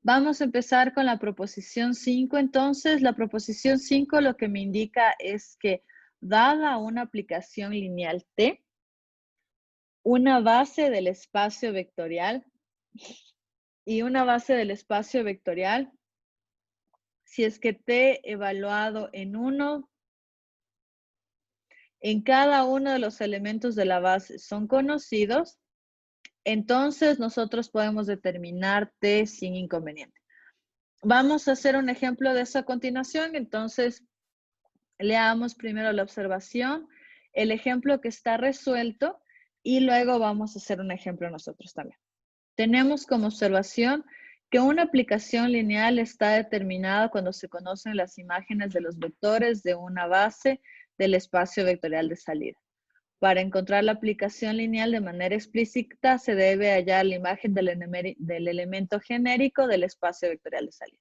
Vamos a empezar con la proposición 5. Entonces, la proposición 5 lo que me indica es que dada una aplicación lineal T, una base del espacio vectorial y una base del espacio vectorial, si es que T evaluado en 1, en cada uno de los elementos de la base son conocidos, entonces nosotros podemos determinar T sin inconveniente. Vamos a hacer un ejemplo de eso a continuación. Entonces, leamos primero la observación, el ejemplo que está resuelto y luego vamos a hacer un ejemplo nosotros también. Tenemos como observación que una aplicación lineal está determinada cuando se conocen las imágenes de los vectores de una base del espacio vectorial de salida. Para encontrar la aplicación lineal de manera explícita, se debe hallar la imagen del elemento genérico del espacio vectorial de salida.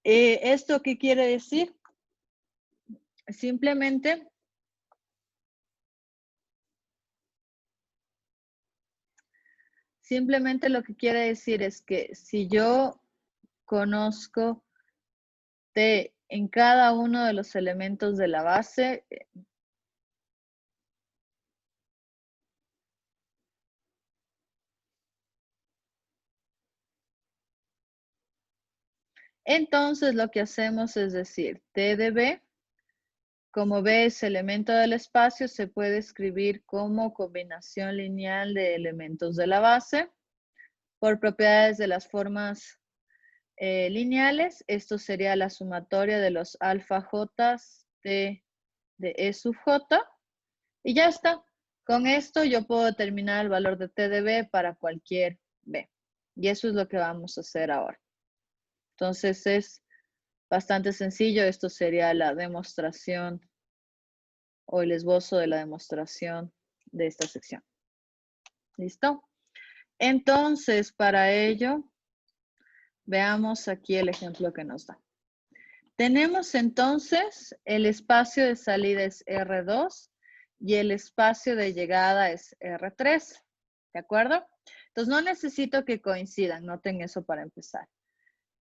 ¿Esto qué quiere decir? Simplemente lo que quiere decir es que si yo conozco T en cada uno de los elementos de la base, entonces lo que hacemos es decir, T de B, como B es elemento del espacio, se puede escribir como combinación lineal de elementos de la base por propiedades de las formas lineales. Esto sería la sumatoria de los alfa j T de E sub j. Y ya está. Con esto yo puedo determinar el valor de T de B para cualquier B. Y eso es lo que vamos a hacer ahora. Entonces es bastante sencillo. Esto sería la demostración o el esbozo de la demostración de esta sección. ¿Listo? Entonces, para ello, veamos aquí el ejemplo que nos da. Tenemos entonces el espacio de salida es R2 y el espacio de llegada es R3. ¿De acuerdo? Entonces no necesito que coincidan, noten eso para empezar.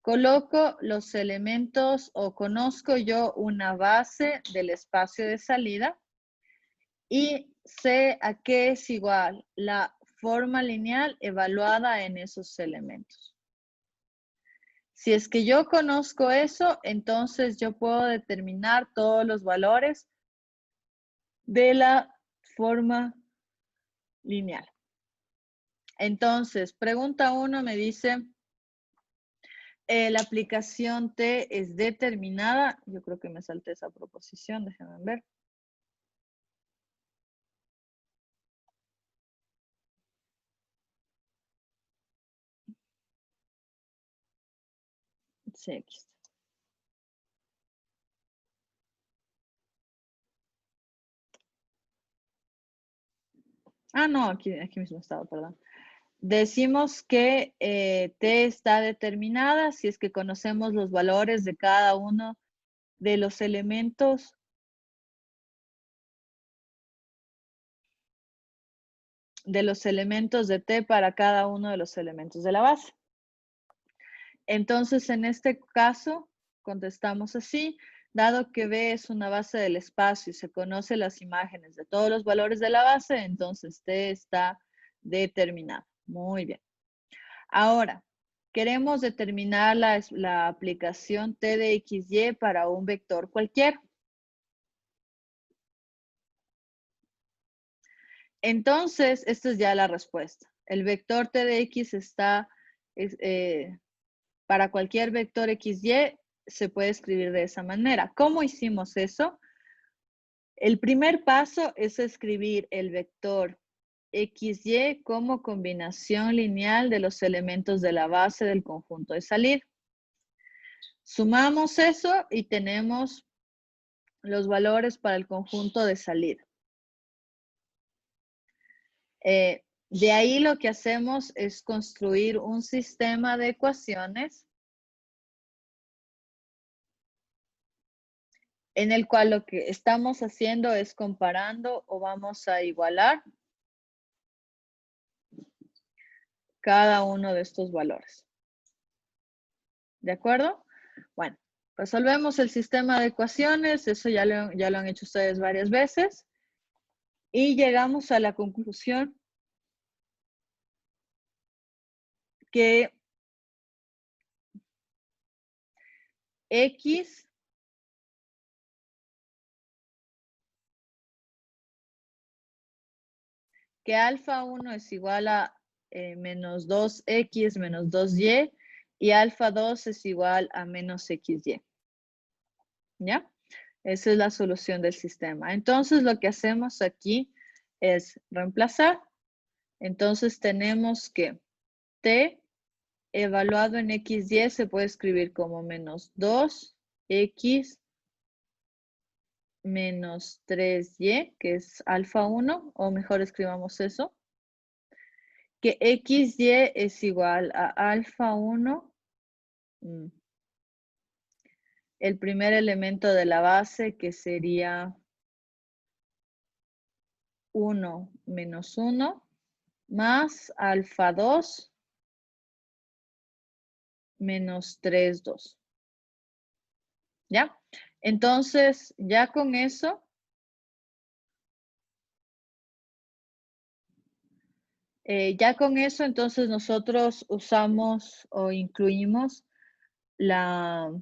Coloco los elementos o conozco yo una base del espacio de salida y sé a qué es igual la forma lineal evaluada en esos elementos. Si es que yo conozco eso, entonces yo puedo determinar todos los valores de la forma lineal. Entonces, pregunta 1 me dice, la aplicación T es determinada. Yo creo que me salté esa proposición, déjenme ver. Sí, aquí está. Ah, no, aquí mismo estaba, perdón. Decimos que T está determinada si es que conocemos los valores de cada uno de los elementos de T para cada uno de los elementos de la base. Entonces, en este caso, contestamos así. Dado que B es una base del espacio y se conocen las imágenes de todos los valores de la base, entonces T está determinado. Muy bien. Ahora, queremos determinar la aplicación T de XY para un vector cualquiera. Entonces, esta es ya la respuesta. El vector T de X está, para cualquier vector XY, se puede escribir de esa manera. ¿Cómo hicimos eso? El primer paso es escribir el vector XY como combinación lineal de los elementos de la base del conjunto de salida. Sumamos eso y tenemos los valores para el conjunto de salida. De ahí lo que hacemos es construir un sistema de ecuaciones en el cual lo que estamos haciendo es comparando o vamos a igualar cada uno de estos valores. ¿De acuerdo? Bueno, resolvemos el sistema de ecuaciones. Eso ya lo han hecho ustedes varias veces. Y llegamos a la conclusión que X que alfa 1 es igual a menos 2x menos 2y y alfa 2 es igual a menos xy. ¿Ya? Esa es la solución del sistema. Entonces, lo que hacemos aquí es reemplazar. Entonces, tenemos que t evaluado en xy se puede escribir como menos 2x menos 3y, que es alfa 1, o mejor escribamos eso, que xy es igual a alfa 1, el primer elemento de la base, que sería 1 menos 1, más alfa 2 menos 3, 2. ¿Ya? Entonces, ya con eso, entonces nosotros usamos o incluimos las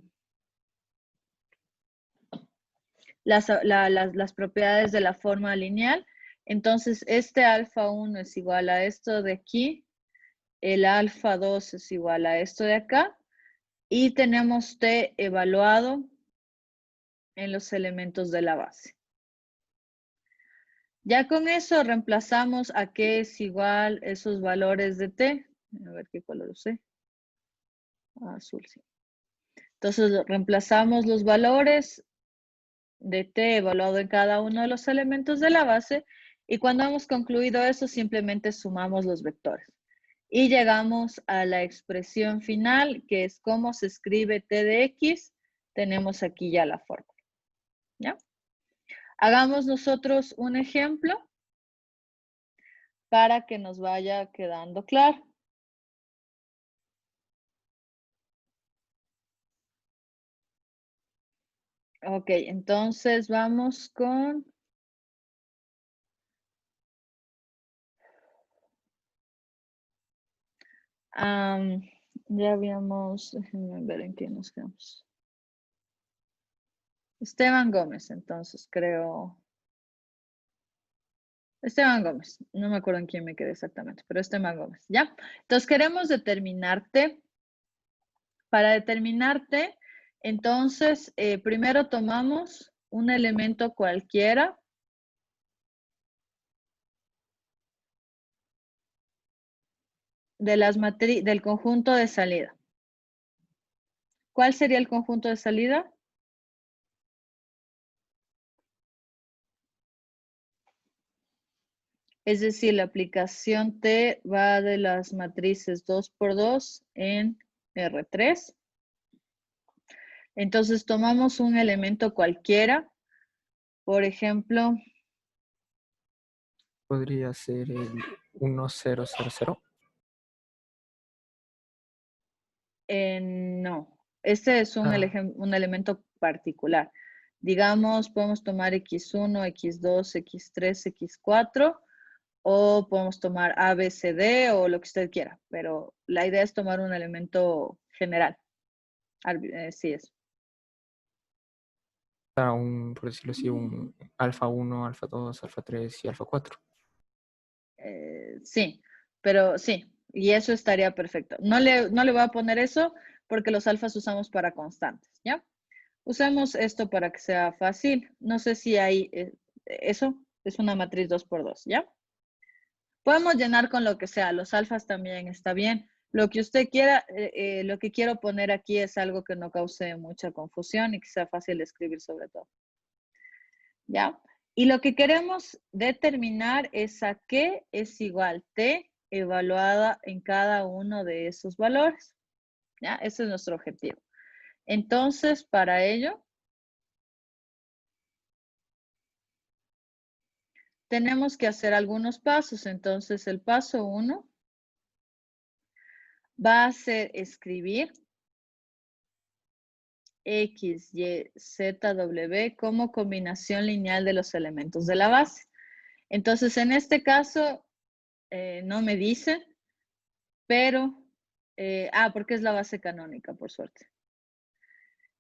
propiedades de la forma lineal. Entonces, este alfa 1 es igual a esto de aquí, el alfa 2 es igual a esto de acá, y tenemos t evaluado en los elementos de la base. Ya con eso reemplazamos a qué es igual esos valores de t. A ver qué color usé. Azul, sí. Entonces reemplazamos los valores de t evaluado en cada uno de los elementos de la base, y cuando hemos concluido eso simplemente sumamos los vectores. Y llegamos a la expresión final, que es cómo se escribe t de x. Tenemos aquí ya la fórmula. ¿Ya? Hagamos nosotros un ejemplo para que nos vaya quedando claro. Ok, entonces vamos con... ya habíamos... Déjenme ver en qué nos quedamos. Esteban Gómez, entonces creo... Esteban Gómez, no me acuerdo en quién me quedé exactamente, pero Esteban Gómez, ¿ya? Entonces queremos determinarte. Para determinarte, entonces, primero tomamos un elemento cualquiera de del conjunto de salida. ¿Cuál sería el conjunto de salida? Es decir, la aplicación T va de las matrices 2 por 2 en R3. Entonces tomamos un elemento cualquiera. Por ejemplo, podría ser el 1000. No, este es un elemento particular. Digamos, podemos tomar X1, X2, X3, X4, o podemos tomar A, B, C, D, o lo que usted quiera, pero la idea es tomar un elemento general. Sí es. Por decirlo así, un alfa 1, alfa 2, alfa 3 y alfa 4. Sí, pero sí, y eso estaría perfecto. No le voy a poner eso porque los alfas usamos para constantes, ¿ya? Usemos esto para que sea fácil. No sé si hay, eso es una matriz 2 por 2, ¿ya? Podemos llenar con lo que sea, los alfas también está bien. Lo que usted quiera, lo que quiero poner aquí es algo que no cause mucha confusión y que sea fácil de escribir sobre todo. ¿Ya? Y lo que queremos determinar es a qué es igual t evaluada en cada uno de esos valores. ¿Ya? Ese es nuestro objetivo. Entonces, para ello, tenemos que hacer algunos pasos. Entonces, el paso 1 va a ser escribir X, Y, Z, W como combinación lineal de los elementos de la base. Entonces, en este caso, no me dice, pero, porque es la base canónica, por suerte.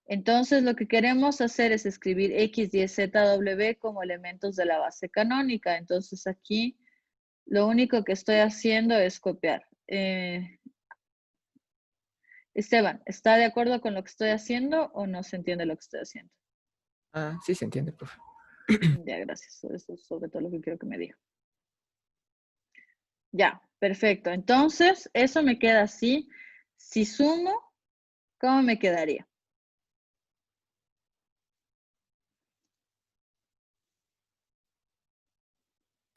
Entonces, lo que queremos hacer es escribir X, Y, Z, W como elementos de la base canónica. Entonces, aquí lo único que estoy haciendo es copiar. Esteban, ¿está de acuerdo con lo que estoy haciendo o no se entiende lo que estoy haciendo? Ah, sí se entiende, profe. Ya, gracias. Eso es sobre todo lo que quiero que me diga. Ya, perfecto. Entonces, eso me queda así. Si sumo, ¿cómo me quedaría?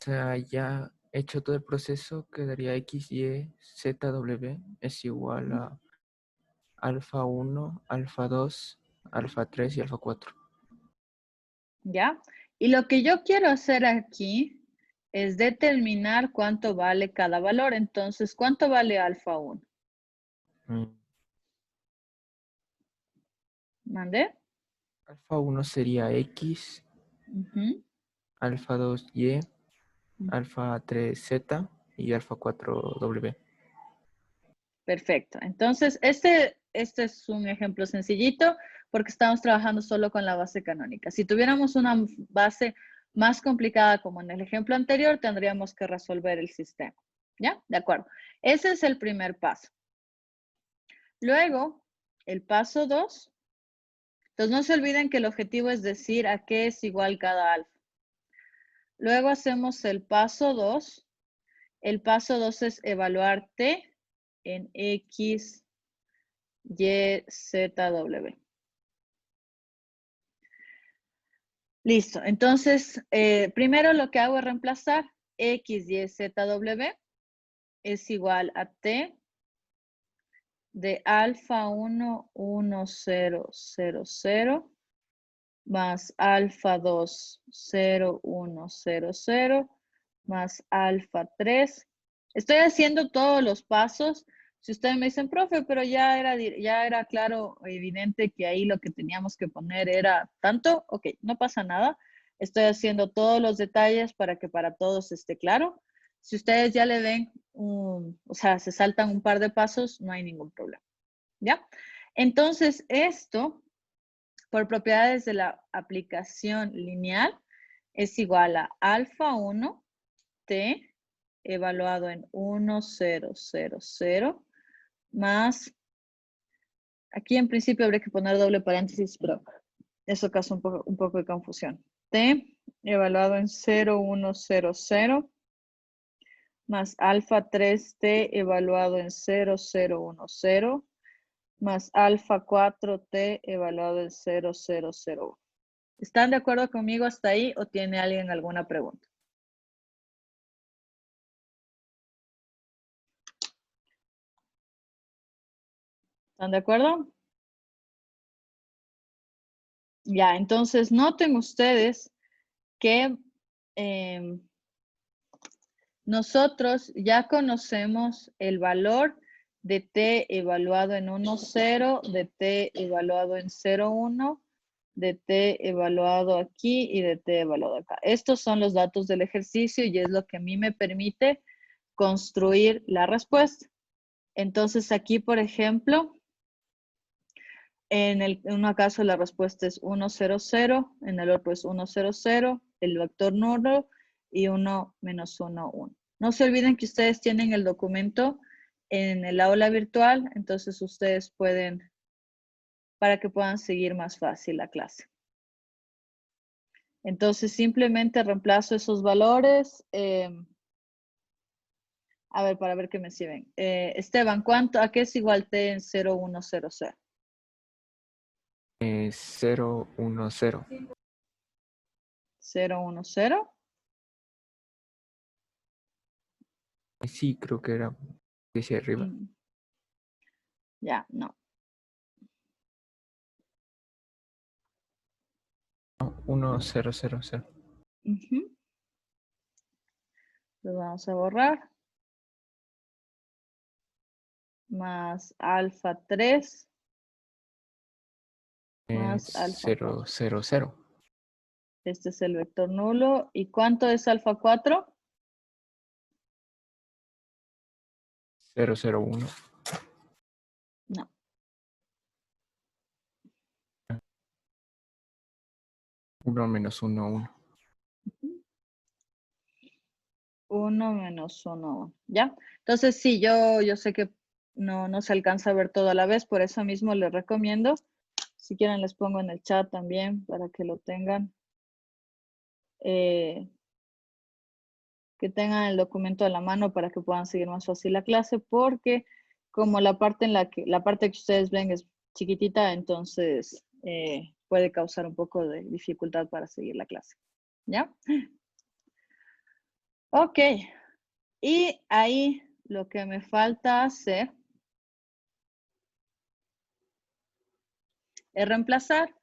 O sea, ya hecho todo el proceso, quedaría X, Y, Z, W es igual a alfa 1, alfa 2, alfa 3 y alfa 4. ¿Ya? Y lo que yo quiero hacer aquí es determinar cuánto vale cada valor. Entonces, ¿cuánto vale alfa 1? ¿Mandé? Alfa 1 sería X, Ujú. alfa 2 Y, alfa 3 Z y alfa 4 W. Perfecto. Entonces, este es un ejemplo sencillito porque estamos trabajando solo con la base canónica. Si tuviéramos una base más complicada como en el ejemplo anterior, tendríamos que resolver el sistema. ¿Ya? De acuerdo. Ese es el primer paso. Luego, el paso 2. Entonces, no se olviden que el objetivo es decir a qué es igual cada alfa. Luego hacemos el paso 2. El paso 2 es evaluar T en X, Y, Z, W. Listo. Entonces, primero lo que hago es reemplazar X, Y, Z, W es igual a T de alfa 1, 1, 0, 0, 0 más alfa 2, 0, 1, 0, 0 más alfa 3. Estoy haciendo todos los pasos. Si ustedes me dicen, profe, pero ya era claro, evidente que ahí lo que teníamos que poner era tanto, ok, no pasa nada. Estoy haciendo todos los detalles para que para todos esté claro. Si ustedes ya le ven, o sea, se saltan un par de pasos, no hay ningún problema. ¿Ya? Entonces, esto, por propiedades de la aplicación lineal, es igual a alfa 1 T evaluado en 1, 0, 0, 0, más, aquí en principio habría que poner doble paréntesis, pero eso causa un poco de confusión. T evaluado en 0, 1, 0, 0, más alfa 3T evaluado en 0, 0, 1, 0, más alfa 4T evaluado en 0, 0, 0, 1. ¿Están de acuerdo conmigo hasta ahí o tiene alguien alguna pregunta? ¿Están de acuerdo? Ya, entonces noten ustedes que nosotros ya conocemos el valor de t evaluado en 1, 0, de t evaluado en 0, 1, de t evaluado aquí y de t evaluado acá. Estos son los datos del ejercicio y es lo que a mí me permite construir la respuesta. Entonces aquí, por ejemplo, en un caso la respuesta es 1, 0, 0, en el otro es 1, 0, 0, el vector nulo y 1, menos 1, 1. No se olviden que ustedes tienen el documento en el aula virtual, entonces ustedes pueden, para que puedan seguir más fácil la clase. Entonces simplemente reemplazo esos valores. A ver, para ver qué me sirven. Esteban, ¿a qué es igual t en 0, 1, 0, 0? 0, 1, 0. 0, 1, 0. Sí, creo que era hacia arriba. Ya, no. 1, 0, 0, 0. Lo vamos a borrar. Más alfa 3. más alfa 4. 0, 0, 0. Este es el vector nulo. ¿Y cuánto es alfa 4? 0, 0, 1. No. 1 menos 1, 1. 1 menos 1, 1. ¿Ya? Entonces, sí, yo sé que no se alcanza a ver todo a la vez, por eso mismo les recomiendo. Si quieren les pongo en el chat también para que lo tengan. Que tengan el documento a la mano para que puedan seguir más fácil la clase, porque como la parte que ustedes ven es chiquitita, entonces puede causar un poco de dificultad para seguir la clase. ¿Ya? Ok. Y ahí lo que me falta hacer es reemplazar.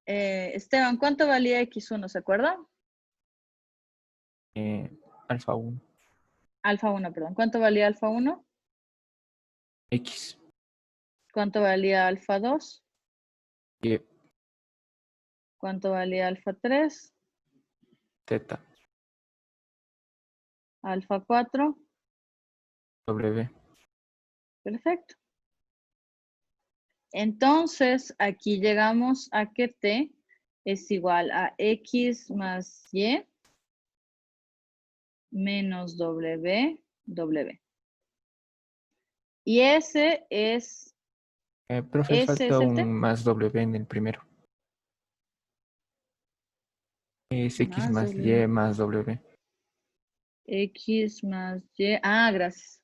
Esteban, ¿cuánto valía X1? ¿Se acuerda? Alfa 1. Alfa 1, perdón. ¿Cuánto valía alfa 1? X. ¿Cuánto valía alfa 2? Y ¿Cuánto valía alfa 3? teta. Alfa 4. W. Perfecto. Entonces, aquí llegamos a que T es igual a X más Y menos W, W. Y ese es Profe, falta el T. un más W en el primero. Es X Más más W. Y más W. X más Y. Ah, gracias.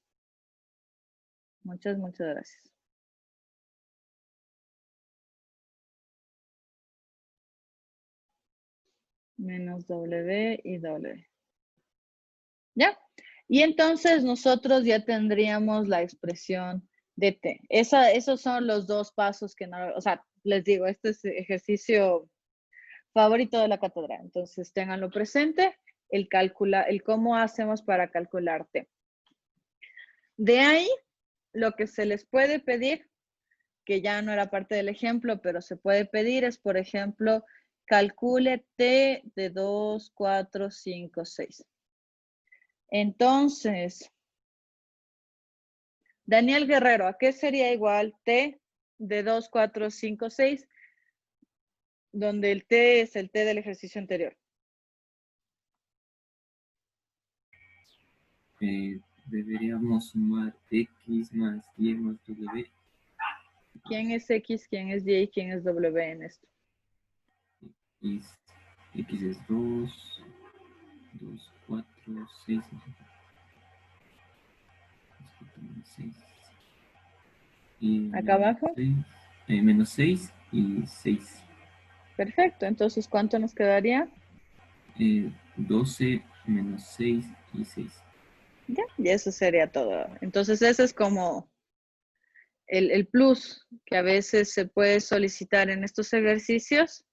Muchas gracias. Menos W y W. ¿Ya? Y entonces nosotros ya tendríamos la expresión de T. Esos son los dos pasos que no, o sea, les digo, este es ejercicio favorito de la cátedra. Entonces, ténganlo presente, el cómo hacemos para calcular T. De ahí, lo que se les puede pedir, que ya no era parte del ejemplo, pero se puede pedir es, por ejemplo, calcule T de 2, 4, 5, 6. Entonces, Daniel Guerrero, ¿a qué sería igual T de 2, 4, 5, 6? Donde el T es el T del ejercicio anterior. Deberíamos sumar X más Y más W. ¿Quién es X, quién es Y y quién es W en esto? X es 2, 2, 4, 6. 6. Acá abajo. Menos 6 y 6. Perfecto. Entonces, ¿cuánto nos quedaría? 12 menos 6 y 6. Ya, y eso sería todo. Entonces, ese es como el plus que a veces se puede solicitar en estos ejercicios.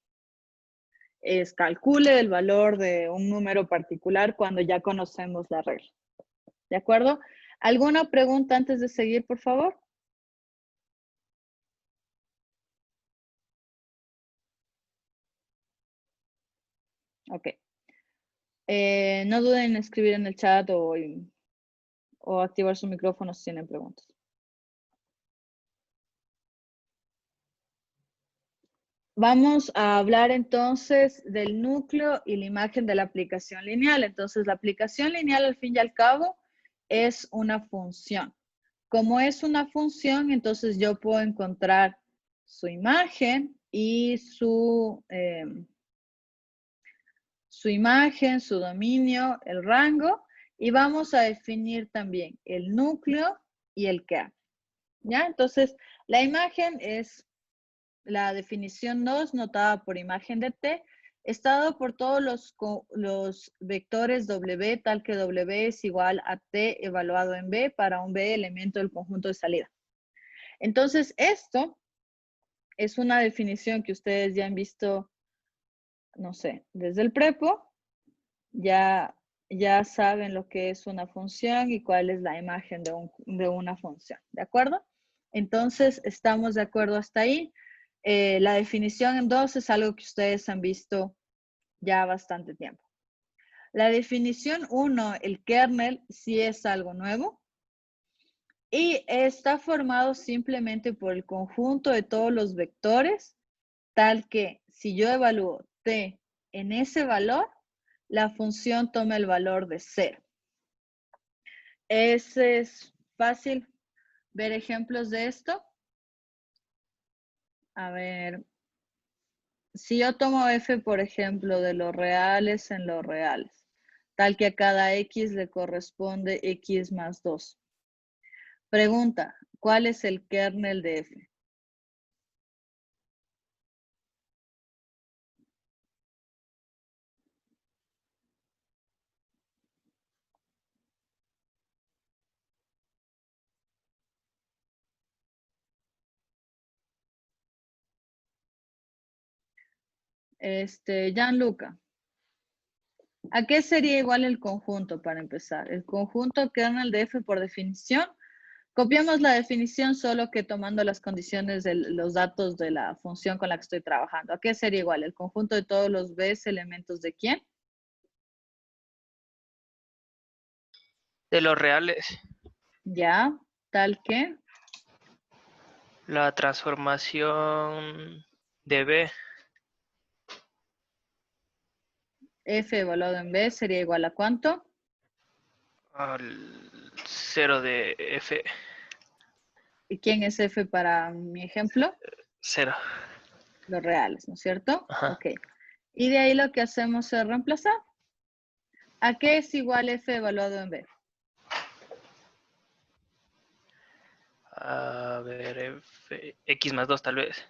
Es calcule el valor de un número particular cuando ya conocemos la regla. ¿De acuerdo? ¿Alguna pregunta antes de seguir, por favor? Ok. No duden en escribir en el chat o activar su micrófono si tienen preguntas. Vamos a hablar entonces del núcleo y la imagen de la aplicación lineal. Entonces, la aplicación lineal, al fin y al cabo, es una función. Como es una función, entonces yo puedo encontrar su imagen y su imagen, su dominio, el rango, y vamos a definir también el núcleo y el que. ¿Ya? Entonces, la imagen es la definición 2, notada por imagen de T, está dado por todos los vectores W, tal que W es igual a T evaluado en B para un B elemento del conjunto de salida. Entonces, esto es una definición que ustedes ya han visto, no sé, desde el prepo, ya saben lo que es una función y cuál es la imagen de una función, ¿de acuerdo? Entonces, ¿estamos de acuerdo hasta ahí? La definición en 2 es algo que ustedes han visto ya bastante tiempo. La definición 1, el kernel, sí es algo nuevo y está formado simplemente por el conjunto de todos los vectores, tal que si yo evalúo t en ese valor, la función toma el valor de 0. Es fácil ver ejemplos de esto. A ver, si yo tomo f, por ejemplo, de los reales en los reales, tal que a cada x le corresponde x más 2. Pregunta, ¿cuál es el kernel de f? Gianluca, ¿a qué sería igual el conjunto para empezar? El conjunto kernel de f por definición. Copiamos la definición solo que tomando las condiciones de los datos de la función con la que estoy trabajando. ¿A qué sería igual? ¿El conjunto de todos los b's elementos de quién? De los reales. Ya, tal que La transformación de B f evaluado en b sería igual a ¿cuánto? al 0 de F. ¿Y quién es f para mi ejemplo? 0. Los reales, ¿no es cierto? Ajá. Ok. Y de ahí lo que hacemos es reemplazar. ¿A qué es igual f evaluado en b? A ver, F, X más 2 tal vez.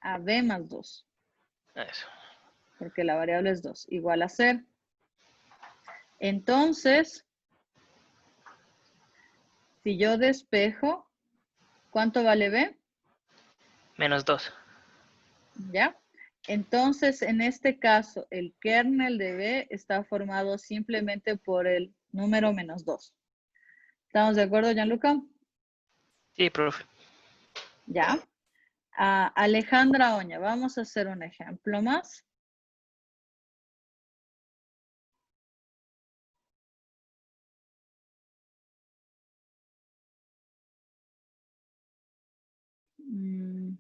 A b más 2, Eso. porque la variable es 2, igual a 0. Entonces, si yo despejo, ¿cuánto vale b? Menos 2. ¿Ya? Entonces, en este caso, el kernel de b está formado simplemente por el número menos 2. ¿Estamos de acuerdo, Gianluca? Sí, profe. Ya. Alejandra Oña, vamos a hacer un ejemplo más. Mm,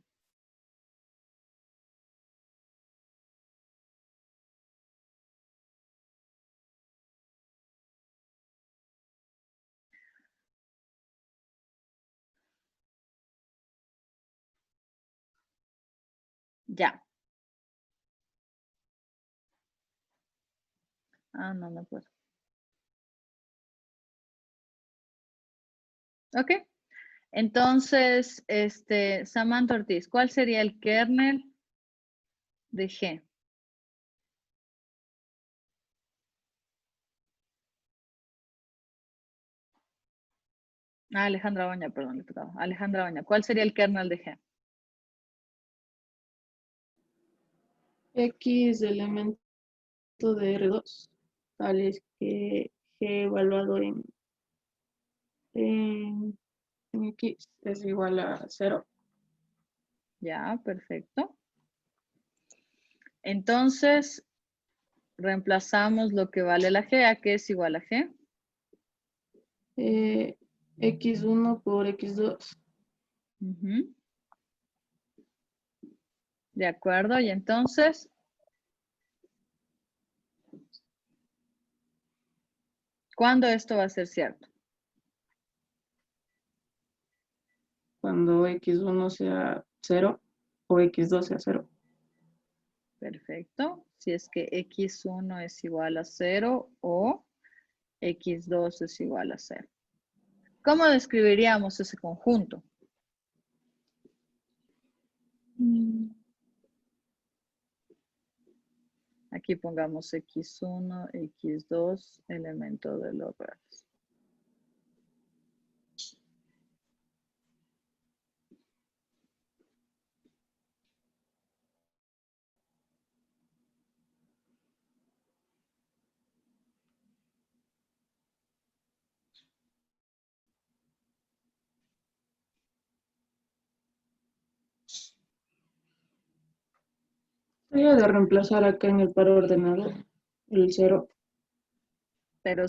ya. No, no puedo. Ok. Entonces, Samantha Ortiz, ¿cuál sería el kernel de G? Alejandra Oña, perdón, le tocaba. Alejandra Oña, ¿cuál sería el kernel de G? X elemento de R2, tales que G evaluado en X es igual a 0. Ya, perfecto. Entonces, reemplazamos lo que vale la G. ¿A qué es igual a G? X1 por X2. Ujú. De acuerdo, y entonces, ¿cuándo esto va a ser cierto? Cuando X1 sea 0 o X2 sea 0. Perfecto. Si es que X1 es igual a 0 o X2 es igual a 0. ¿Cómo describiríamos ese conjunto? Aquí pongamos X1, X2, elemento de los reales. Voy a reemplazar acá en el par ordenador el 0. Pero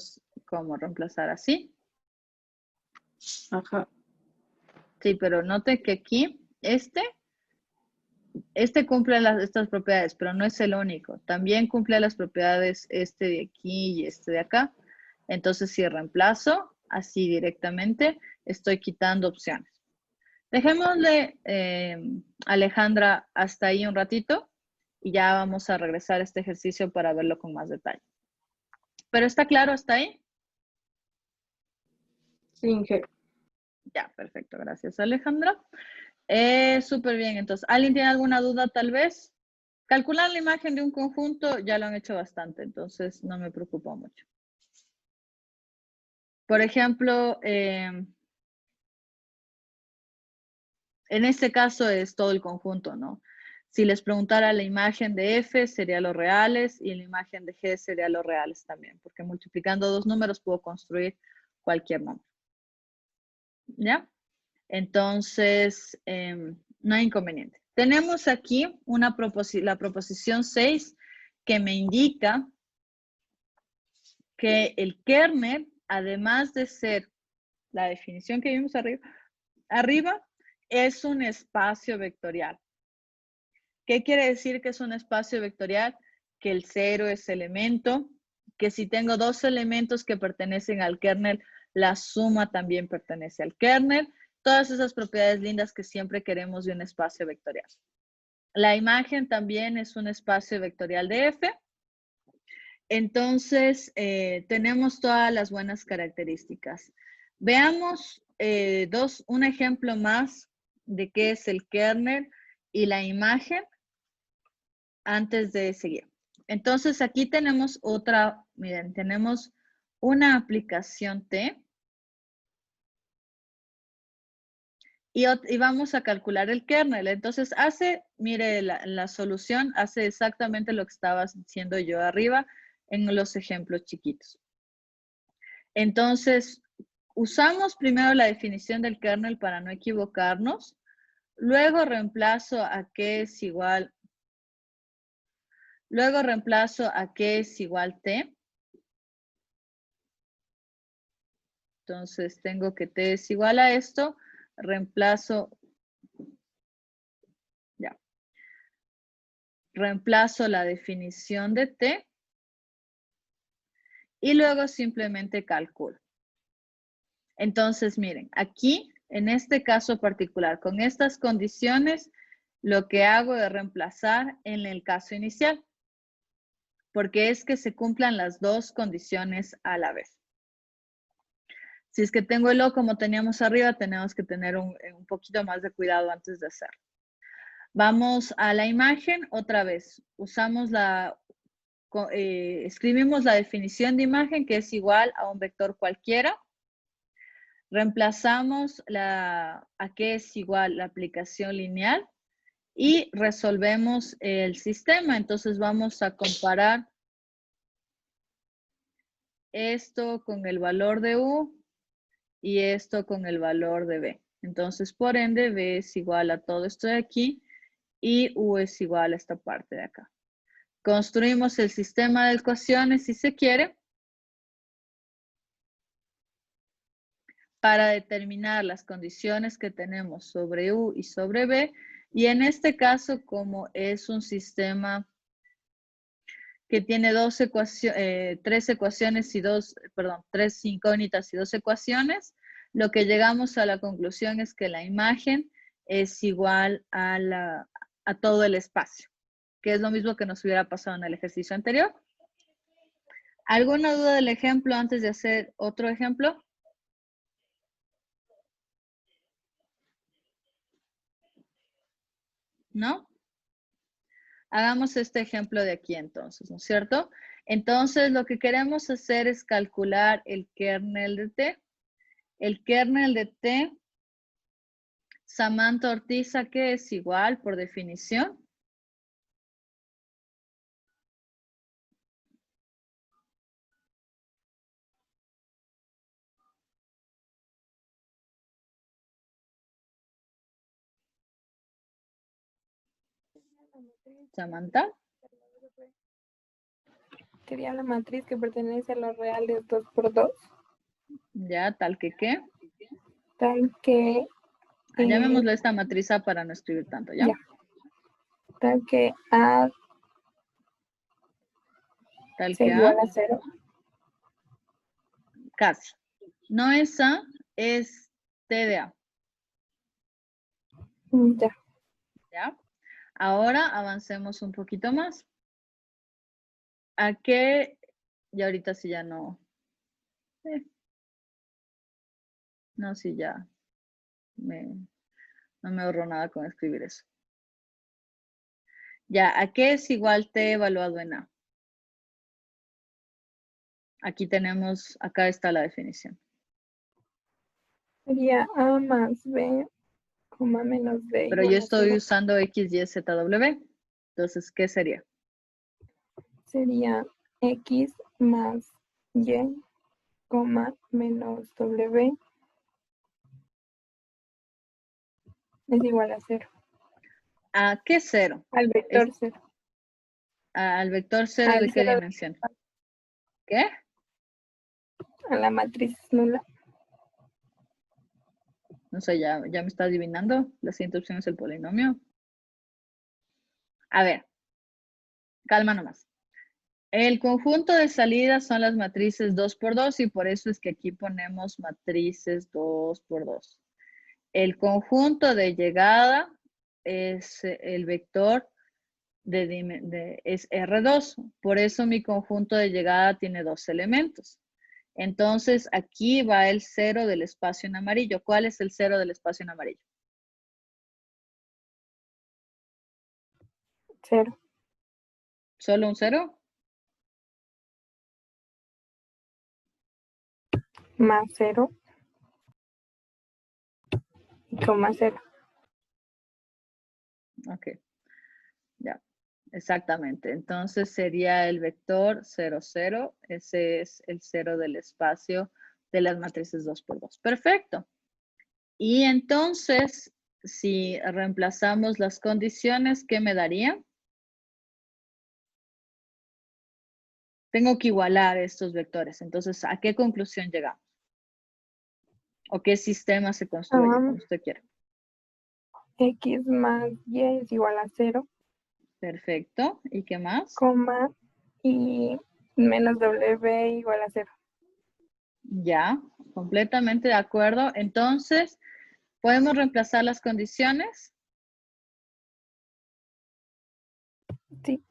¿cómo reemplazar así? Ajá. Sí, pero note que aquí, este cumple estas propiedades, pero no es el único. También cumple las propiedades este de aquí y este de acá. Entonces, si reemplazo así directamente, estoy quitando opciones. Dejémosle, Alejandra, hasta ahí un ratito y ya vamos a regresar a este ejercicio para verlo con más detalle. ¿Pero está claro hasta ahí? Sí, Inge. Ya, perfecto. Gracias, Alejandra. Súper bien. Entonces, ¿alguien tiene alguna duda tal vez? Calcular la imagen de un conjunto ya lo han hecho bastante, entonces no me preocupa mucho. Por ejemplo, en este caso es todo el conjunto, ¿no? Si les preguntara la imagen de F sería los reales y la imagen de G sería los reales también, porque multiplicando dos números puedo construir cualquier número. ¿Ya? Entonces, no hay inconveniente. Tenemos aquí la proposición 6 que me indica que el kernel, además de ser la definición que vimos arriba es un espacio vectorial. ¿Qué quiere decir que es un espacio vectorial? Que el 0 es elemento, que si tengo dos elementos que pertenecen al kernel, la suma también pertenece al kernel. Todas esas propiedades lindas que siempre queremos de un espacio vectorial. La imagen también es un espacio vectorial de F. Entonces, tenemos todas las buenas características. Veamos un ejemplo más de qué es el kernel y la imagen antes de seguir. Entonces, aquí tenemos miren, tenemos una aplicación T y vamos a calcular el kernel. Entonces, mire, la solución hace exactamente lo que estaba diciendo yo arriba en los ejemplos chiquitos. Entonces, usamos primero la definición del kernel para no equivocarnos. Luego reemplazo a qué es igual. Luego reemplazo a qué es igual t. Entonces, tengo que t es igual a esto. Reemplazo, ya. Reemplazo la definición de t. Y luego simplemente calculo. Entonces, miren, aquí, en este caso particular, con estas condiciones, lo que hago es reemplazar en el caso inicial, porque es que se cumplan las dos condiciones a la vez. Si es que tengo el O como teníamos arriba, tenemos que tener un poquito más de cuidado antes de hacerlo. Vamos a la imagen otra vez. Escribimos la definición de imagen que es igual a un vector cualquiera. Reemplazamos a qué es igual la aplicación lineal y resolvemos el sistema. Entonces vamos a comparar esto con el valor de U y esto con el valor de B. Entonces, por ende, B es igual a todo esto de aquí y U es igual a esta parte de acá. Construimos el sistema de ecuaciones, si se quiere, para determinar las condiciones que tenemos sobre U y sobre B. Y en este caso, como es un sistema que tiene tres ecuaciones y tres incógnitas y dos ecuaciones, lo que llegamos a la conclusión es que la imagen es igual a todo el espacio, que es lo mismo que nos hubiera pasado en el ejercicio anterior. ¿Alguna duda del ejemplo antes de hacer otro ejemplo? ¿No? Hagamos este ejemplo de aquí entonces, ¿no es cierto? Entonces, lo que queremos hacer es calcular el kernel de T. El kernel de T, Samantha Ortiz, ¿a qué es igual por definición? Samantha. Sería la matriz que pertenece a los reales 2 por 2. Ya, tal que qué. Tal que... Llamémosle esta matriz A para no escribir tanto, ¿ya? Ya. Tal que A Tal sea que A, igual a 0. casi. No es A, es T de A, Ya. ¿ya? Ahora avancemos un poquito más. ¿A qué? Y ahorita sí ya no. No, sí ya. No me ahorro nada con escribir eso. Ya, ¿a qué es igual T evaluado en A? Aquí tenemos, acá está la definición. Sería A más B, menos B Pero igual yo a estoy 0. usando X, Y, Z, W. Entonces, ¿qué sería? Sería X más Y, menos W es igual a 0. ¿A qué cero? Al vector 0. Al vector cero, Al ¿de qué cero de- dimensión? ¿Qué? A la matriz nula. No sé, ya me está adivinando. La siguiente opción es el polinomio. A ver, calma nomás. El conjunto de salidas son las matrices 2 por 2 y por eso es que aquí ponemos matrices 2 por 2. El conjunto de llegada es el vector es R2. Por eso mi conjunto de llegada tiene dos elementos. Entonces, aquí va el cero del espacio en amarillo. ¿Cuál es el cero del espacio en amarillo? 0. ¿Solo un cero? Más 0. Y coma 0. Ok, ya, exactamente. Entonces sería el vector 0, 0. Ese es el cero del espacio de las matrices 2 por 2. Perfecto. Y entonces, si reemplazamos las condiciones, ¿qué me daría? Tengo que igualar estos vectores. Entonces, ¿a qué conclusión llegamos? ¿O qué sistema se construye, como usted quiera? X más Y es igual a 0, Perfecto. ¿Y qué más? coma, y menos W igual a 0. Ya, completamente de acuerdo. Entonces, ¿podemos reemplazar las condiciones? Sí.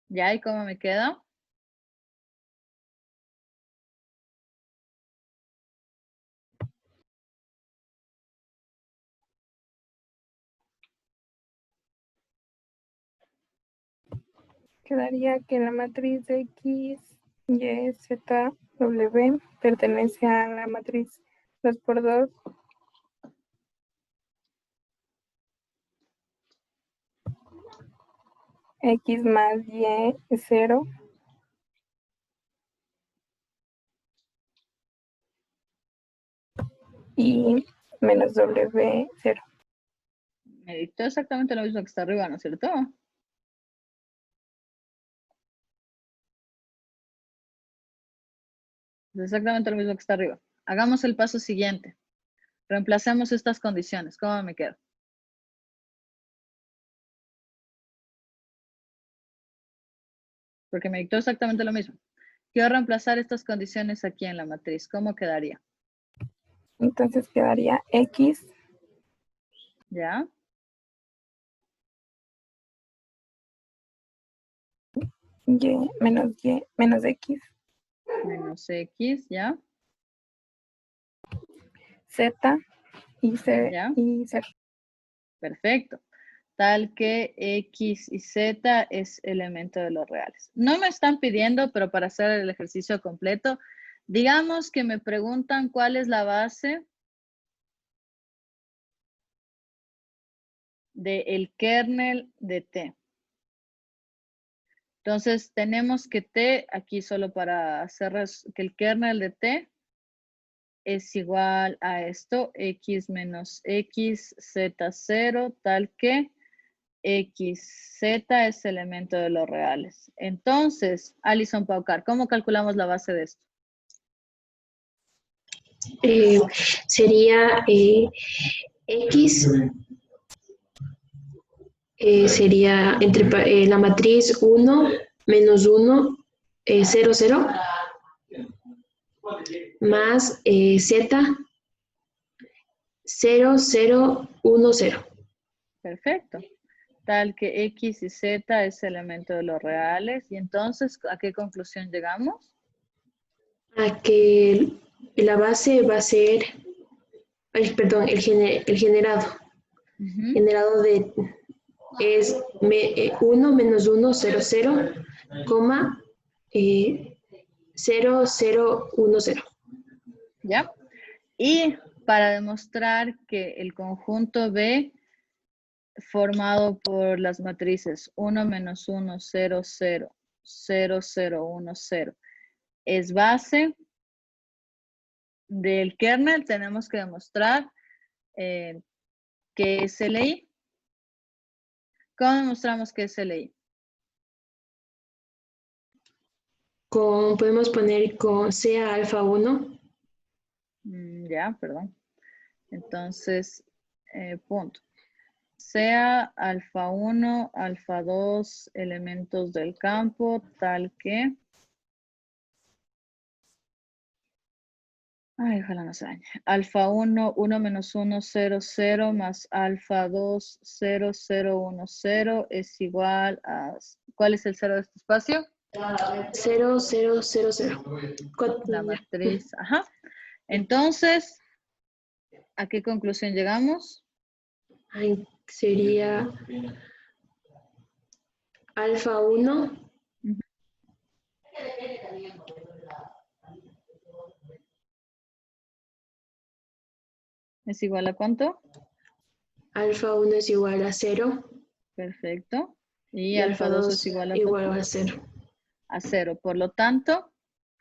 Ya, ¿y cómo me queda? Quedaría que la matriz de X, Y, Z, W pertenece a la matriz 2 por 2. X más Y es 0. Y menos W 0. Me dictó exactamente lo mismo que está arriba, ¿no es cierto? Es exactamente lo mismo que está arriba. Hagamos el paso siguiente. Reemplacemos estas condiciones. ¿Cómo me queda? Porque me dictó exactamente lo mismo. Quiero reemplazar estas condiciones aquí en la matriz. ¿Cómo quedaría? Entonces quedaría X ¿Ya? Y, menos X, Menos X, ¿ya? Z y ¿Ya? 0. Perfecto. Tal que X y Z es elemento de los reales. No me están pidiendo, pero para hacer el ejercicio completo, digamos que me preguntan cuál es la base del kernel de T. Entonces, tenemos que T, aquí solo para hacer que el kernel de T es igual a esto, X menos X, Z0, tal que XZ es elemento de los reales. Entonces, Alison Paucar, ¿cómo calculamos la base de esto? Sería X, sería entre la matriz 1 menos 1, 0, 0, más Z, 0, 0, 1, 0. Perfecto. Tal que X y Z es elemento de los reales. Y entonces, ¿a qué conclusión llegamos? A que la base va a ser, perdón, el generado. Ujú. Generado de es 1 menos 1, 0, 0, coma 0, 0, 1, 0. ¿Ya? Y para demostrar que el conjunto B formado por las matrices 1 menos 1, 0, 0, 0, 0, 1, 0 es base del kernel, tenemos que demostrar que es LI. ¿Cómo demostramos que es LI? Podemos poner con sea alfa 1. Ya, perdón. Entonces, punto. Sea alfa 1, alfa 2, elementos del campo, tal que... Ay, ojalá no se dañe. Alfa 1, 1 menos 1, 0, 0, más alfa 2, 0, 0, 1, 0 es igual a... ¿Cuál es el 0 de este espacio? 0, 0, 0, 0. La matriz, ajá. Entonces, ¿a qué conclusión llegamos? Sería alfa 1. Ujú. ¿Es igual a cuánto? Alfa 1 es igual a 0. Perfecto. Y Y alfa 2 es igual a cuánto? igual a 0. A 0. Por lo tanto,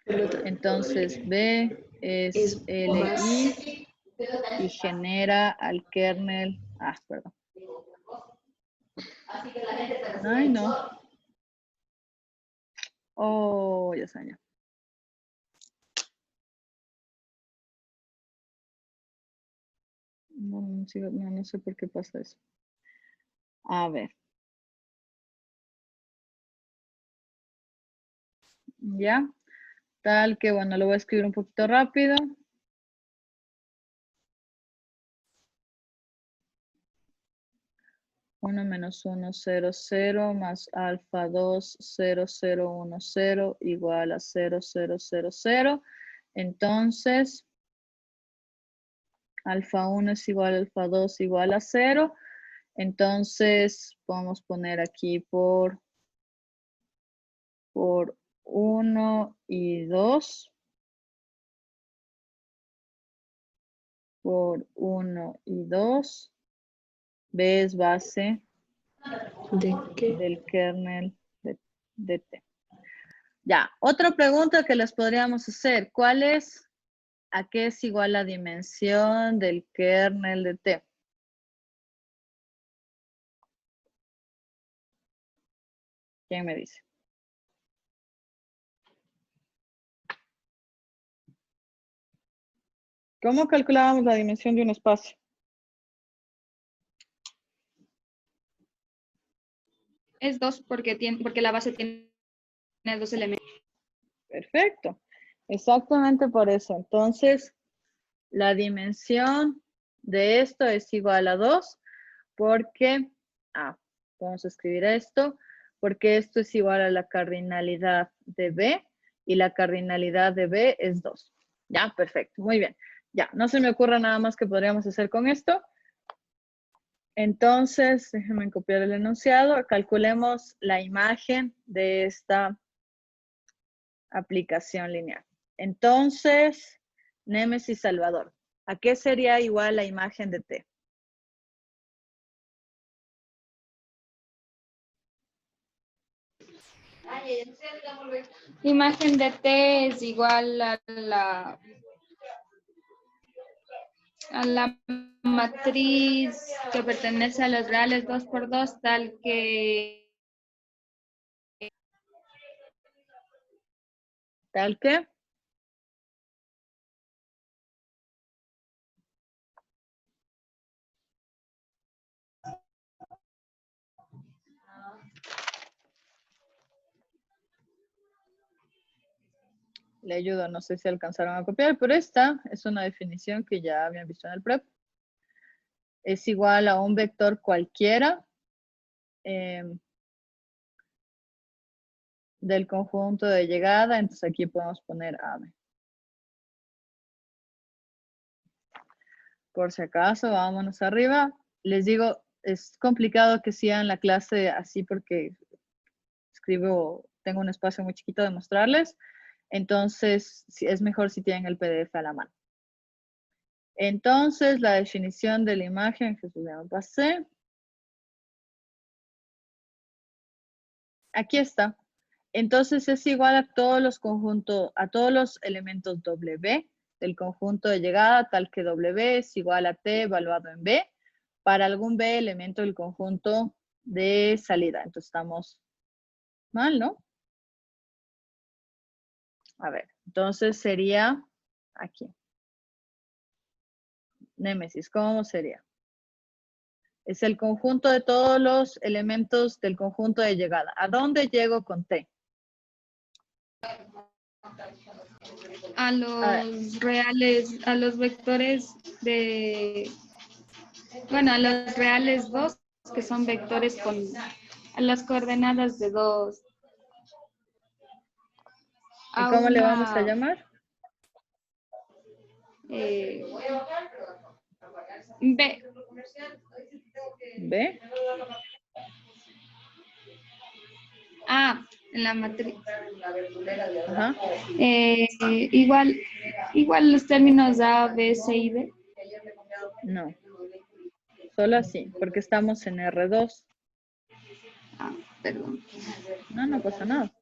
Por lo tanto, entonces B es LI y genera al kernel. Ah, perdón. Ay, no. Oh, ya se dañó. No sé por qué pasa eso. A ver. Ya. Tal que, bueno, lo voy a escribir un poquito rápido. Uno menos 1, 0, 0, más alfa 2, 0, 0, 1, 0, igual a 0, 0, 0, 0. Entonces, alfa 1 es igual a alfa 2 igual a 0. Entonces, podemos poner aquí por 1 y 2. Por 1 y 2. B es base ¿de qué? del kernel de T. Ya, otra pregunta que les podríamos hacer. ¿Cuál es, a qué es igual la dimensión del kernel de T? ¿Quién me dice? ¿Cómo calculábamos la dimensión de un espacio? Es 2 porque la base tiene 2 elementos. Perfecto. Exactamente por eso. Entonces, la dimensión de esto es igual a 2 porque, vamos a escribir esto, porque esto es igual a la cardinalidad de B y la cardinalidad de B es 2. Ya, perfecto, muy bien. Ya, no se me ocurre nada más que podríamos hacer con esto. Entonces, déjenme copiar el enunciado. Calculemos la imagen de esta aplicación lineal. Entonces, Némesis Salvador, ¿a qué sería igual la imagen de T? Imagen de T es igual a la A la matriz que pertenece a los reales 2 por 2, tal que ¿Tal que? Le ayudo, no sé si alcanzaron a copiar, pero esta es una definición que ya habían visto en el prep. Es igual a un vector cualquiera del conjunto de llegada, entonces aquí podemos poner AB. Por si acaso, vámonos arriba. Les digo, es complicado que sigan la clase así porque tengo un espacio muy chiquito de mostrarles. Entonces, es mejor si tienen el PDF a la mano. Entonces, la definición de la imagen, Jesús ya me pasé. Aquí está. Entonces, es igual a todos los conjuntos, a todos los elementos W del conjunto de llegada, tal que W es igual a T evaluado en B, para algún B elemento del conjunto de salida. Entonces, estamos mal, ¿no? A ver, entonces sería aquí. Némesis, ¿cómo sería? Es el conjunto de todos los elementos del conjunto de llegada. ¿A dónde llego con T? a los reales, a los vectores de, bueno, a los reales 2, que son vectores con a las coordenadas de 2. ¿Y cómo le vamos a llamar? B. ¿B? A, en la matriz. Ajá. Igual los términos A, B, C y D. No. Solo así, porque estamos en R2. Ah, perdón. No, no pasa nada.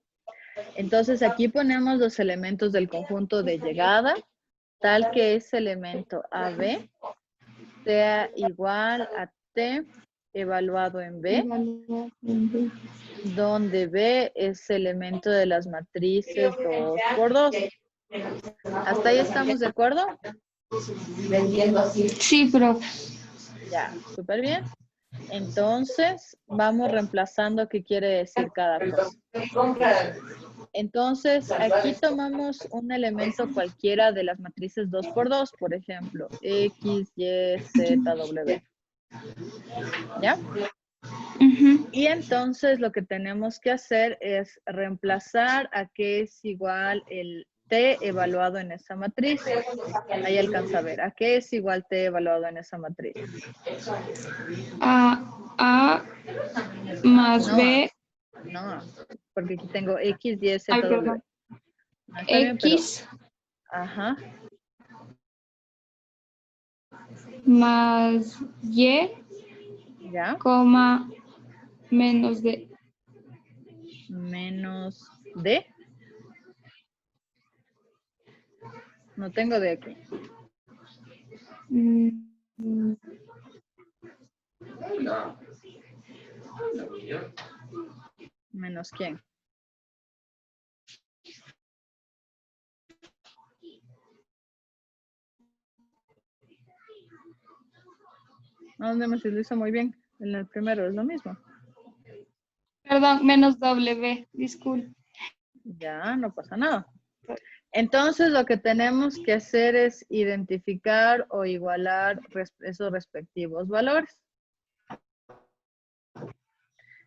Entonces aquí ponemos los elementos del conjunto de llegada, tal que ese elemento AB sea igual a T evaluado en B, donde B es elemento de las matrices 2 por 2. ¿Hasta ahí estamos de acuerdo? Sí, pero Ya, súper bien. Entonces, vamos reemplazando qué quiere decir cada cosa. Entonces, aquí tomamos un elemento cualquiera de las matrices 2 por 2, por ejemplo, X, Y, Z, W. ¿Ya? Y entonces lo que tenemos que hacer es reemplazar a qué es igual el T evaluado en esa matriz. Ahí alcanza a ver. ¿A qué es igual T evaluado en esa matriz? A más No, B. No, porque aquí tengo X, Y, Z, Ay, W. perdón. No, está bien, pero... X Ajá. más Y, ¿Ya? coma, menos D. Menos D. No tengo D aquí. ¿Menos quién? ¿A dónde me lo hizo muy bien? En el primero es lo mismo. Perdón, menos W, disculpe. Ya, no pasa nada. Entonces, lo que tenemos que hacer es identificar o igualar esos respectivos valores.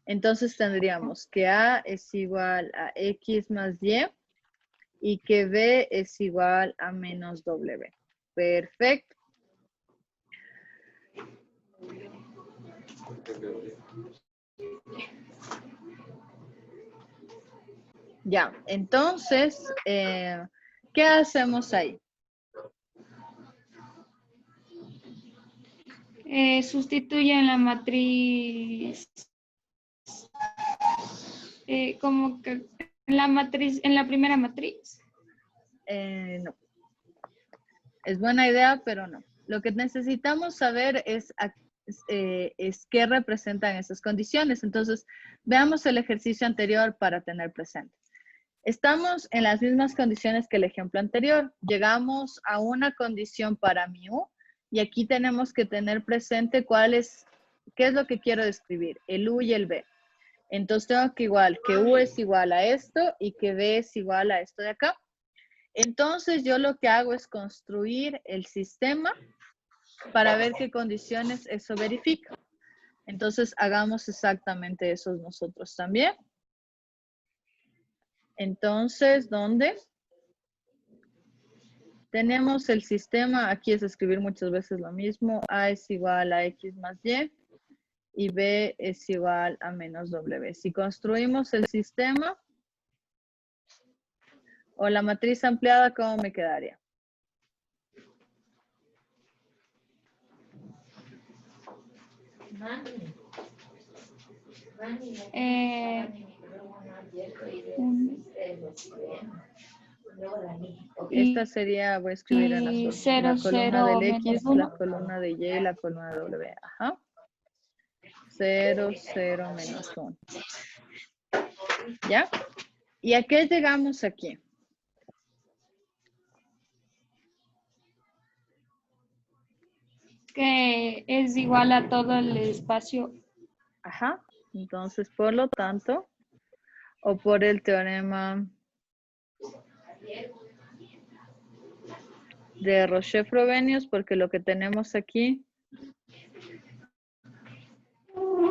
Entonces, tendríamos que A es igual a X más Y y que B es igual a menos W. Perfecto. Ya, entonces, ¿qué hacemos ahí? Sustituyen la matriz, como que en la matriz, en la primera matriz. No. Es buena idea, pero no. Lo que necesitamos saber es qué representan esas condiciones. Entonces, veamos el ejercicio anterior para tener presente. Estamos en las mismas condiciones que el ejemplo anterior. Llegamos a una condición para mi U y aquí tenemos que tener presente qué es lo que quiero describir, el U y el B. Entonces tengo que que U es igual a esto y que B es igual a esto de acá. Entonces yo lo que hago es construir el sistema para ver qué condiciones eso verifica. Entonces hagamos exactamente eso nosotros también. Entonces, ¿dónde? Tenemos el sistema, aquí es escribir muchas veces lo mismo, A es igual a X más Y y B es igual a menos W. Si construimos el sistema o la matriz ampliada, ¿cómo me quedaría? Esta sería, voy a escribir en la columna del X, la columna de Y, la columna de W. Ajá. 0, 0, menos 1. ¿Ya? ¿Y a qué llegamos aquí? Que es igual a todo el espacio. Ajá. Entonces, por lo tanto, o por el teorema de Roche-Frobenius, porque lo que tenemos aquí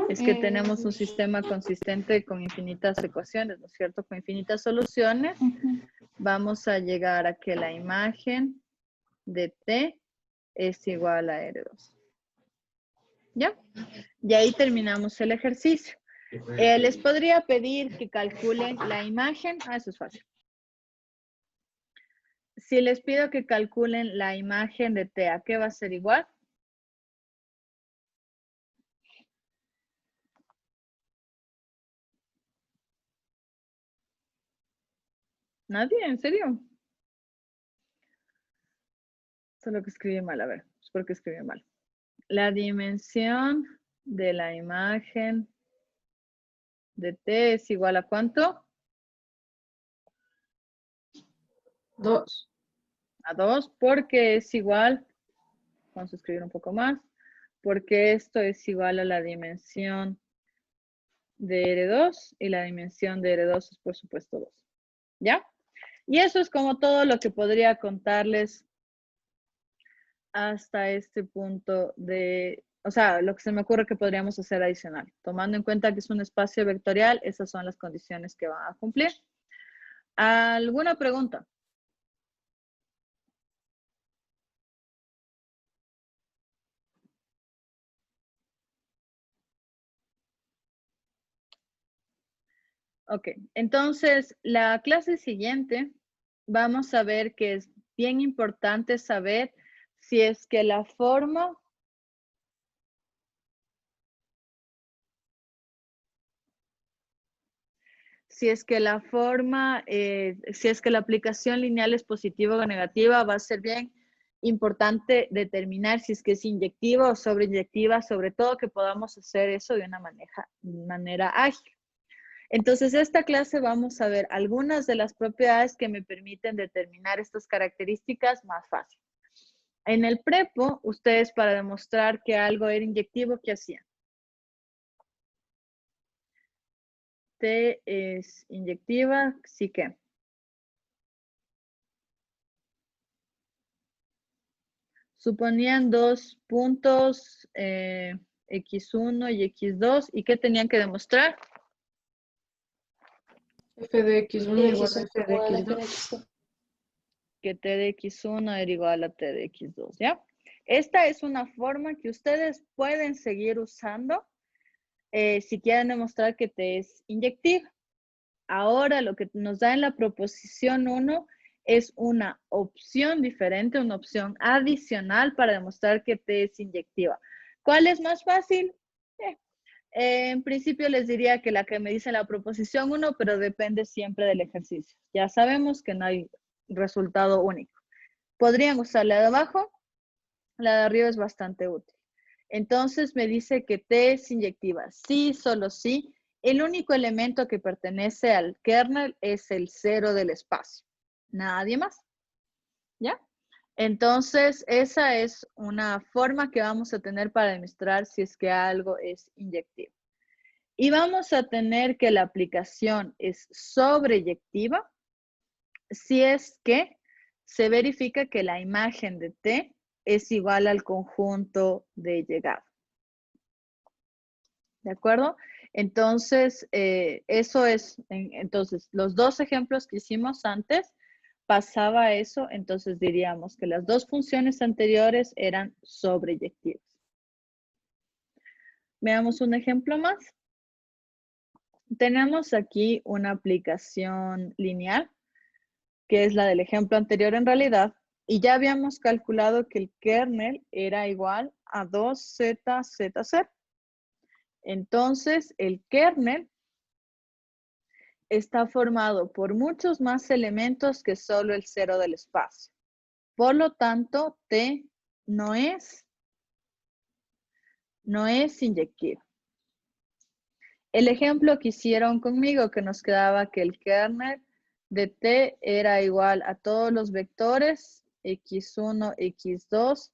es que tenemos un sistema consistente con infinitas ecuaciones, ¿no es cierto? Con infinitas soluciones. Vamos a llegar a que la imagen de T es igual a R2. ¿Ya? Y ahí terminamos el ejercicio. Les podría pedir que calculen la imagen. Eso es fácil. Si les pido que calculen la imagen de T, ¿a qué va a ser igual? ¿Nadie? ¿En serio? Solo que escribí mal. A ver, es porque escribí mal. La dimensión de la imagen de T es igual a ¿cuánto? 2. A 2, porque es igual, vamos a escribir un poco más, porque esto es igual a la dimensión de R2 y la dimensión de R2 es por supuesto 2. ¿Ya? Y eso es como todo lo que podría contarles hasta este punto o sea, lo que se me ocurre que podríamos hacer adicional. Tomando en cuenta que es un espacio vectorial, esas son las condiciones que van a cumplir. ¿Alguna pregunta? Ok, entonces la clase siguiente vamos a ver que es bien importante saber si es que la forma si es que la aplicación lineal es positiva o negativa, va a ser bien importante determinar si es que es inyectiva o sobreinyectiva, sobre todo que podamos hacer eso de una manera ágil. Entonces, esta clase vamos a ver algunas de las propiedades que me permiten determinar estas características más fácil. En el prepo, ustedes para demostrar que algo era inyectivo, ¿qué hacían? T es inyectiva, sí que. Suponían dos puntos, X1 y X2, ¿y qué tenían que demostrar? F de X1 igual a F de X2. Que T de X1 era igual a T de X2, ¿ya? Esta es una forma que ustedes pueden seguir usando si quieren demostrar que T es inyectiva. Ahora lo que nos da en la proposición 1 es una opción diferente, una opción adicional para demostrar que T es inyectiva. ¿Cuál es más fácil? En principio les diría que la que me dice la proposición 1, pero depende siempre del ejercicio. Ya sabemos que no hay resultado único. ¿Podrían usar la de abajo? La de arriba es bastante útil. Entonces me dice que T es inyectiva. Sí, solo sí. El único elemento que pertenece al kernel es el 0 del espacio. Nadie más. ¿Ya? Entonces, esa es una forma que vamos a tener para demostrar si es que algo es inyectivo. Y vamos a tener que la aplicación es sobreyectiva si es que se verifica que la imagen de T es igual al conjunto de llegada. ¿De acuerdo? Entonces, eso es, entonces, los dos ejemplos que hicimos antes, pasaba eso, entonces diríamos que las dos funciones anteriores eran sobreyectivas. Veamos un ejemplo más. Tenemos aquí una aplicación lineal, que es la del ejemplo anterior en realidad, y ya habíamos calculado que el kernel era igual a 2z0. Entonces, el kernel está formado por muchos más elementos que solo el 0 del espacio. Por lo tanto, T no es inyectivo. El ejemplo que hicieron conmigo, que nos quedaba que el kernel de T era igual a todos los vectores, x1, x2,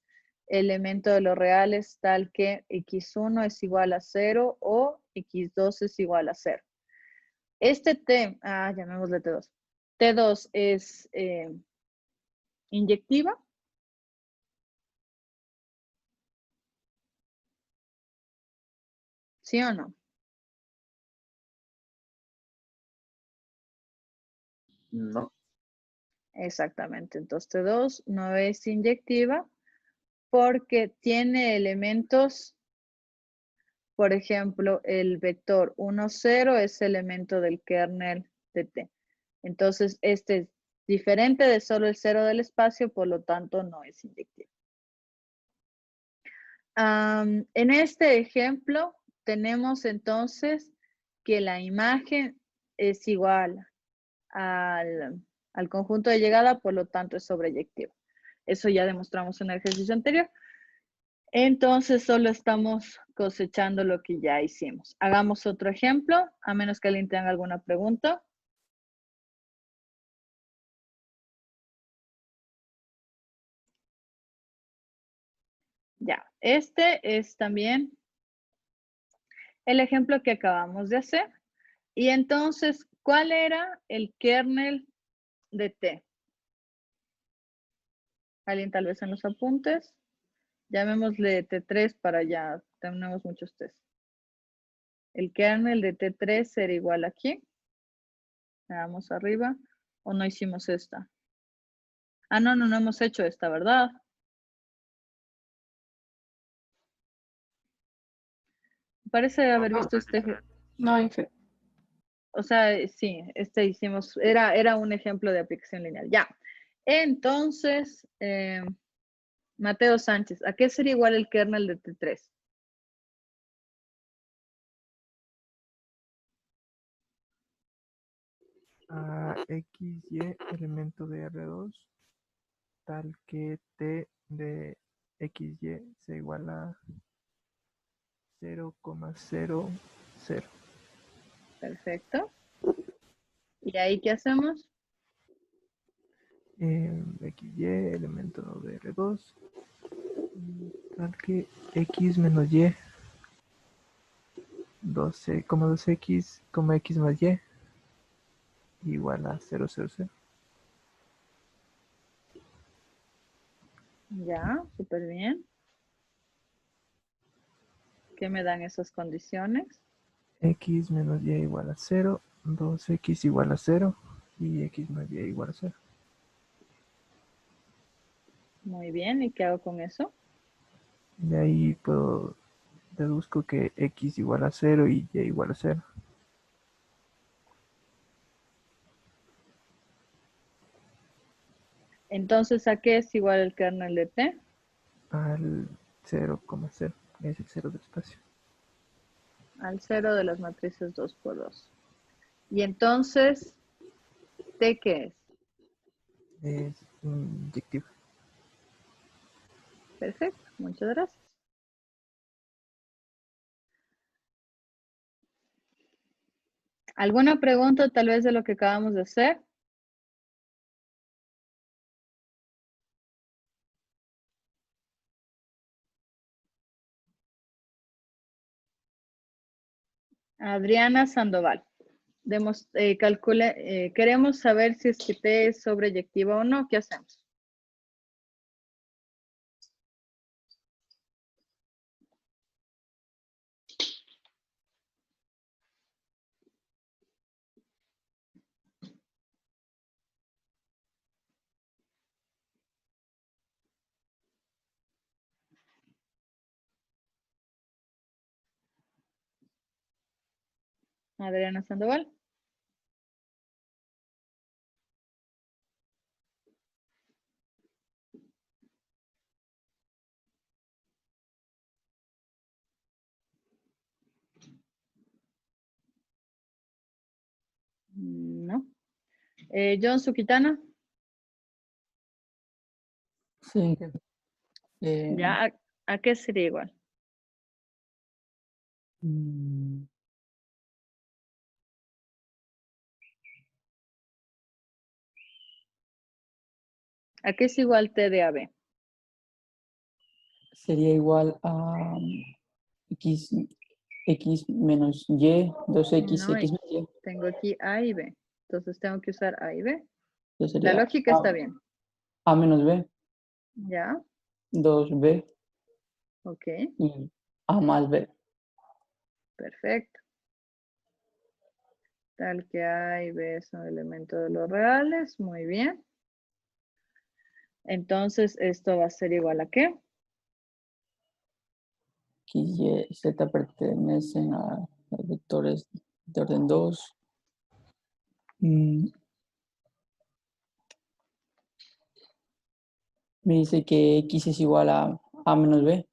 elemento de los reales tal que x1 es igual a 0 o x2 es igual a 0. Este T, llamémosle T2. T2 es inyectiva. ¿Sí o no? No. Exactamente. Entonces T2 no es inyectiva porque tiene elementos, por ejemplo, el vector 1, 0 es elemento del kernel de T. Entonces, este es diferente de solo el 0 del espacio, por lo tanto, no es inyectivo. En este ejemplo, tenemos entonces que la imagen es igual al conjunto de llegada, por lo tanto es sobreyectivo. Eso ya demostramos en el ejercicio anterior. Entonces solo estamos cosechando lo que ya hicimos. Hagamos otro ejemplo, a menos que alguien tenga alguna pregunta. Ya, este es también el ejemplo que acabamos de hacer. Y entonces, ¿cuál era el kernel de T? Alguien tal vez en los apuntes. Llamémosle T3 para ya, tenemos muchos T's. El kernel de T3 será igual aquí. Vamos arriba. ¿O no hicimos esta? No hemos hecho esta, ¿verdad? Parece haber visto este. No, Infe. O sea, sí, este hicimos, era un ejemplo de aplicación lineal. Ya. Entonces, Mateo Sánchez, ¿a qué sería igual el kernel de T3? A XY elemento de R2 tal que T de XY sea igual a 0,00. Perfecto. ¿Y ahí qué hacemos? XY elemento de R2 tal que X menos Y 2x, X más Y igual a 0, 0, 0. Ya, súper bien. ¿Qué me dan esas condiciones? X menos Y igual a 0, 2x igual a 0 y X más Y igual a 0. Muy bien, ¿y qué hago con eso? De ahí deduzco que X igual a 0 y Y igual a 0. Entonces, ¿a qué es igual el kernel de T? Al 0,0, es el 0 del espacio. Al 0 de las matrices 2 por 2. Y entonces, ¿T qué es? Es inyectiva. Perfecto, muchas gracias. ¿Alguna pregunta tal vez de lo que acabamos de hacer? Adriana Sandoval. Queremos saber si es que T es sobreyectiva o no. ¿Qué hacemos? Adriana Sandoval. No. John Suquitana. Sí. ¿Ya? ¿A qué sería igual? mm, ¿A qué es igual T de AB? Sería igual a x menos y, 2x, No, x menos y. tengo aquí A y B. Entonces tengo que usar A y B. Entonces La sería lógica está bien. a menos b, ¿Ya? 2b Ok, y a más b. perfecto. Tal que A y B son elementos de los reales. Muy bien. Entonces, ¿esto va a ser igual a qué? X, y, z pertenecen a los vectores de orden 2. Me dice que x es igual a menos b,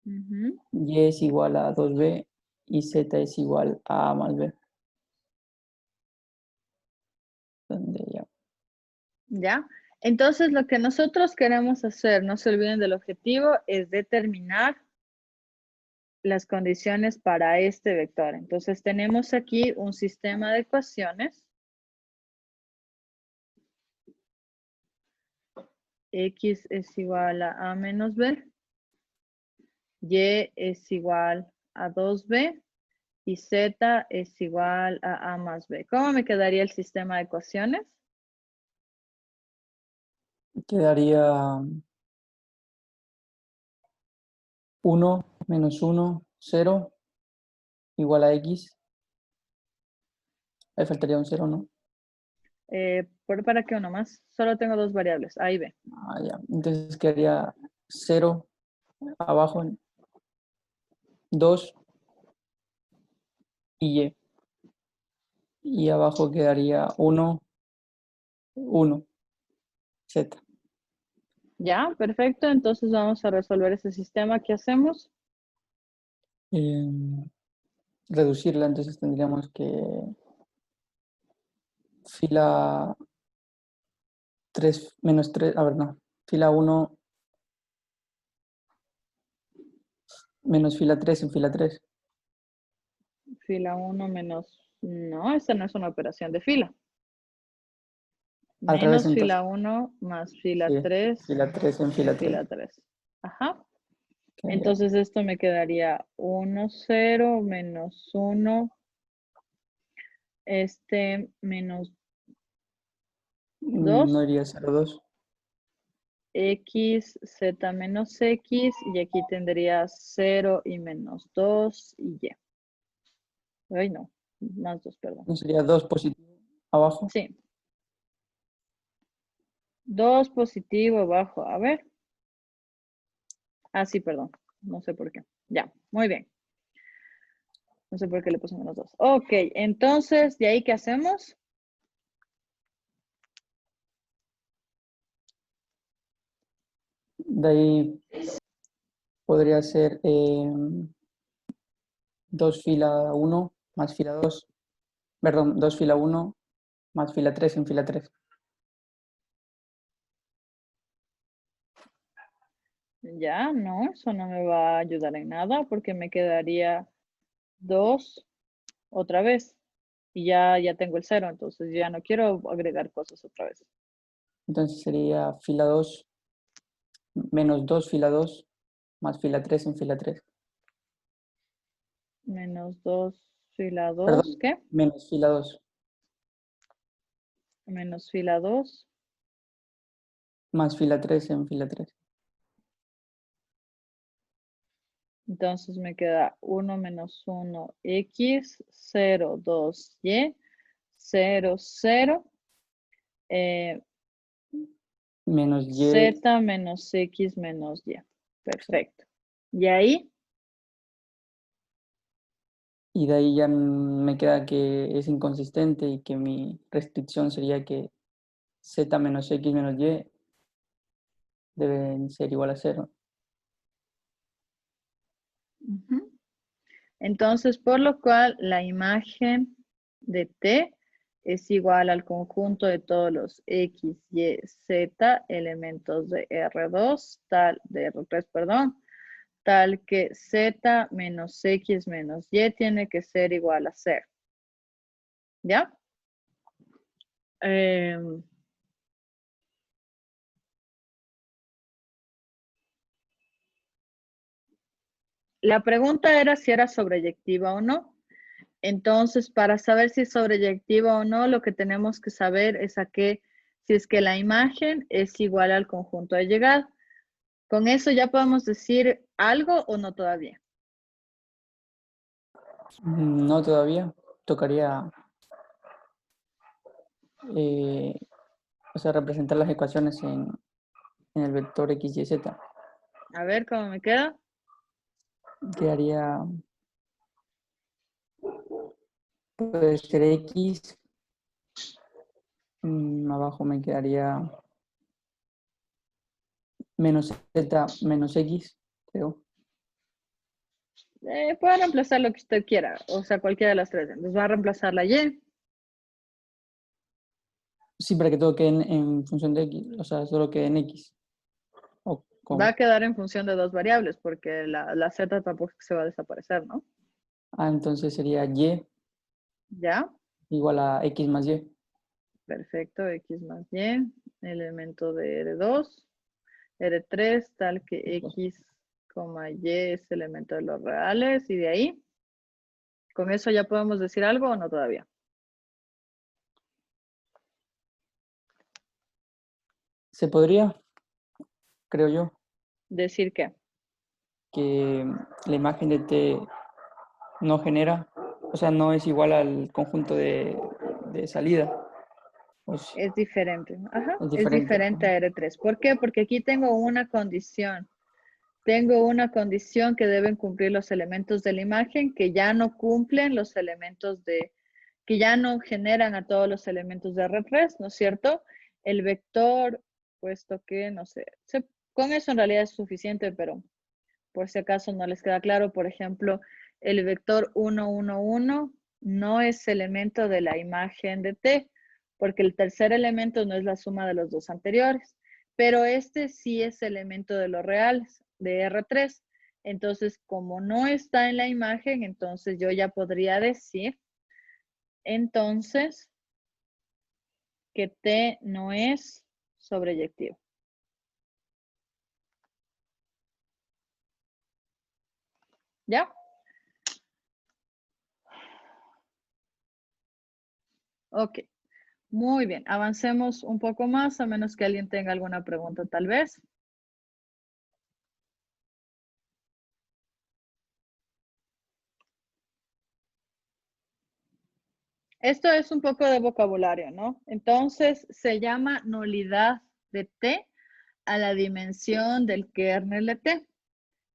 Ujú. y es igual a 2b y z es igual a más b. Donde ya. ¿Ya? Entonces, lo que nosotros queremos hacer, no se olviden del objetivo, es determinar las condiciones para este vector. Entonces, tenemos aquí un sistema de ecuaciones. X es igual a menos b. Y es igual a 2b. Y z es igual a más b. ¿Cómo me quedaría el sistema de ecuaciones? Quedaría 1 menos 1, 0, igual a x. Ahí faltaría un 0, ¿no? ¿Para qué uno más? Solo tengo dos variables, A y B. Ah, ya. Entonces quedaría 0 abajo, 2 y y. Y abajo quedaría 1, 1, z. Ya, perfecto. Entonces vamos a resolver ese sistema. ¿Qué hacemos? Reducirla, entonces tendríamos que fila 3 menos 3, a ver, no, fila 1 menos fila 3 en fila 3. Fila 1 menos... No, esa no es una operación de fila. Al revés, Menos entonces. fila 1 más fila Sí, 3 fila 3 en fila 3. fila 3. Ajá. Quedaría Entonces esto me quedaría 1, 0, menos 1. Menos 2. no iría 0, 2. X, Z menos X. Y aquí tendría 0 y menos 2 y Y. Ay, no. Más 2, perdón. No sería 2 positivo abajo. Sí. 2 positivo abajo. A ver. Ah, sí, perdón. No sé por qué. Ya, muy bien. No sé por qué le puse menos 2. Ok, entonces, ¿de ahí qué hacemos? De ahí podría ser 2 fila 1 más fila 2. Perdón, 2 fila 1 más fila 3 en fila 3. Ya, no, eso no me va a ayudar en nada porque me quedaría 2 otra vez. Y ya tengo el 0, entonces ya no quiero agregar cosas otra vez. Entonces sería fila 2 menos 2 fila 2 más fila 3 en fila 3. Menos 2 fila 2, Perdón, ¿qué? menos fila 2 Menos fila 2. más fila 3 en fila 3. Entonces me queda 1 menos 1 x, 0, 2 y, 0, 0. Menos y. Z menos x menos y. Perfecto. Y ahí, Y de ahí ya me queda que es inconsistente y que mi restricción sería que z menos x menos y deben ser igual a 0. ujú. Entonces, por lo cual la imagen de T es igual al conjunto de todos los X, Y, Z, elementos de R2, de R3, perdón, tal que Z menos X menos Y tiene que ser igual a 0. ¿Ya? La pregunta era si era sobreyectiva o no. Entonces, para saber si es sobreyectiva o no, lo que tenemos que saber es si es que la imagen es igual al conjunto de llegada. ¿Con eso ya podemos decir algo o no todavía? No todavía. Tocaría representar las ecuaciones en el vector x, y, z. A ver cómo me queda. Quedaría, puede ser x, abajo me quedaría menos z menos x, creo. Puede reemplazar lo que usted quiera, o sea, cualquiera de las tres. Entonces va a reemplazar la y. Sí, para que todo quede en función de x, o sea, solo quede en x. Va a quedar en función de dos variables, porque la z tampoco se va a desaparecer, ¿no? Entonces sería y ¿Ya? igual a x más y. Perfecto, x más y, elemento de R2, R3, tal que x, y es elemento de los reales, y de ahí, ¿con eso ya podemos decir algo o no todavía? Se podría, creo yo, ¿Decir qué? que la imagen de T no genera, o sea, no es igual al conjunto de salida. Pues Es diferente. Ajá, es es diferente. diferente a R3. ¿Por qué? Porque aquí tengo una condición. Tengo una condición que deben cumplir los elementos de la imagen que ya no cumplen los elementos que ya no generan a todos los elementos de R3, ¿no es cierto? El vector, puesto que, no sé, con eso en realidad es suficiente, pero por si acaso no les queda claro, por ejemplo, el vector 1, 1, 1 no es elemento de la imagen de T, porque el tercer elemento no es la suma de los dos anteriores, pero este sí es elemento de los reales, de R3. Entonces, como no está en la imagen, entonces yo ya podría decir, entonces, que T no es sobreyectivo. ¿Ya? Ok. Muy bien, avancemos un poco más, a menos que alguien tenga alguna pregunta tal vez. Esto es un poco de vocabulario, ¿no? Entonces, se llama nulidad de T a la dimensión del kernel de T.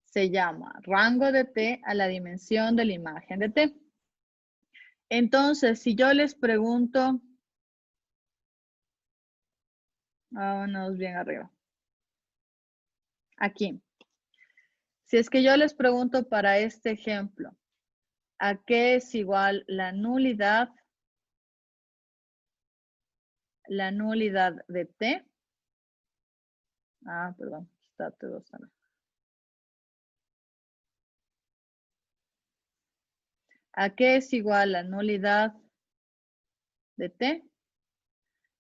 Se llama rango de T a la dimensión de la imagen de T. Entonces, si yo les pregunto, vámonos bien arriba. Aquí. Si es que yo les pregunto para este ejemplo, ¿a qué es igual la nulidad de T? Perdón, está T2 también. ¿A qué es igual la nulidad de T?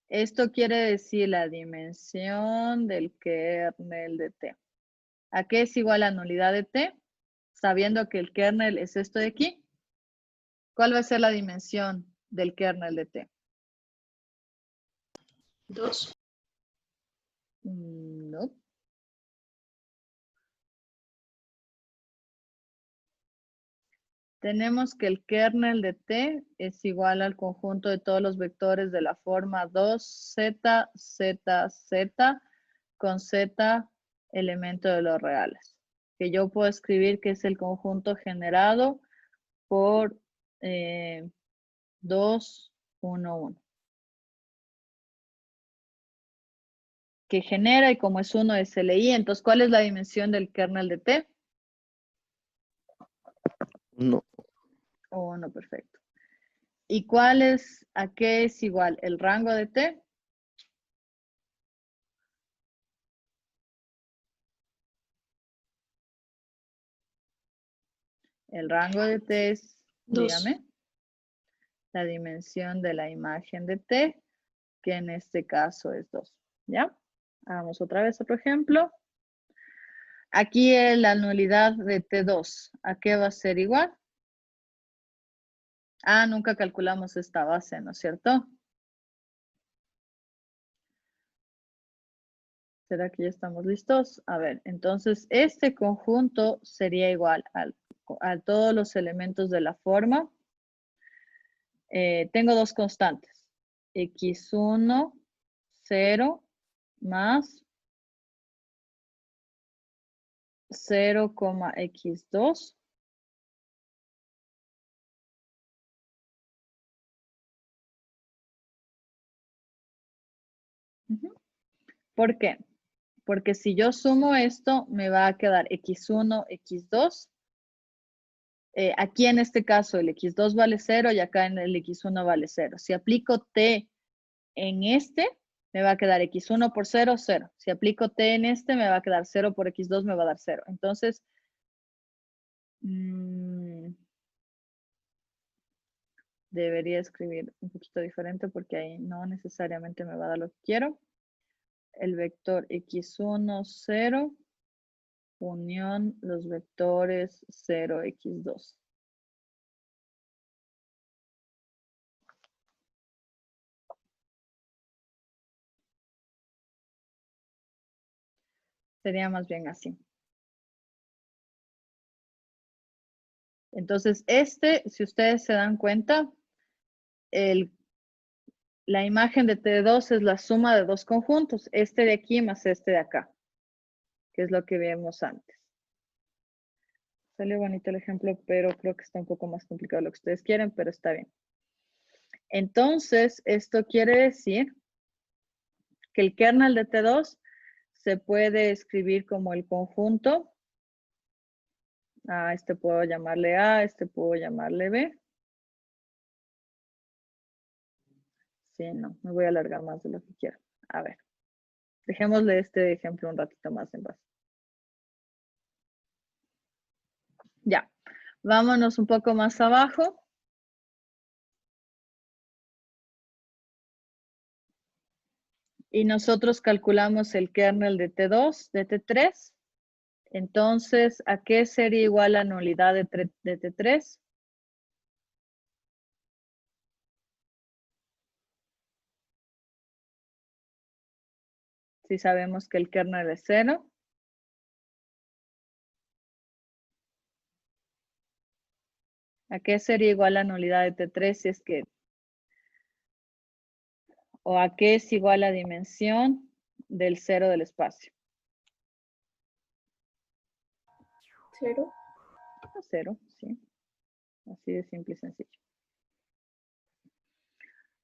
Esto quiere decir la dimensión del kernel de T. ¿A qué es igual la nulidad de T? Sabiendo que el kernel es esto de aquí. ¿Cuál va a ser la dimensión del kernel de T? 2. No. Tenemos que el kernel de T es igual al conjunto de todos los vectores de la forma 2z, z, z, con z elemento de los reales. Que yo puedo escribir que es el conjunto generado por 2, 1, 1. Que genera y como es 1 es LI, entonces ¿cuál es la dimensión del kernel de T? 1. 1, perfecto. ¿Y cuál es, a qué es igual el rango de T? El rango de T es, 2. dígame, la dimensión de la imagen de T, que en este caso es 2. ¿Ya? Hagamos otra vez otro ejemplo. Aquí la nulidad de T2, ¿a qué va a ser igual? Ah, nunca calculamos esta base, ¿no es cierto? ¿Será que ya estamos listos? A ver, entonces este conjunto sería igual a todos los elementos de la forma. Tengo dos constantes. X1, 0, más 0, x2. ¿Por qué? Porque si yo sumo esto, me va a quedar x1, x2. Aquí en este caso el x2 vale 0 y acá en el x1 vale 0. Si aplico t en este, me va a quedar x1 por 0, 0. Si aplico t en este, me va a quedar 0 por x2, me va a dar 0. Entonces, debería escribir un poquito diferente porque ahí no necesariamente me va a dar lo que quiero. El vector x1, 0, unión los vectores 0, x2. Sería más bien así. Entonces, si ustedes se dan cuenta, la imagen de T2 es la suma de dos conjuntos, este de aquí más este de acá, que es lo que vimos antes. Sale bonito el ejemplo, pero creo que está un poco más complicado de lo que ustedes quieren, pero está bien. Entonces, esto quiere decir que el kernel de T2 se puede escribir como el conjunto. Este puedo llamarle A, este puedo llamarle B. Sí, no, me voy a alargar más de lo que quiero. A ver, dejémosle este ejemplo un ratito más en base. Ya, vámonos un poco más abajo. Y nosotros calculamos el kernel de T2, de T3. Entonces, ¿a qué sería igual la nulidad de T3? Si sabemos que el kernel es 0. ¿A qué sería igual la nulidad de T3 si es que... ¿O a qué es igual la dimensión del 0 del espacio? 0. 0, sí. Así de simple y sencillo.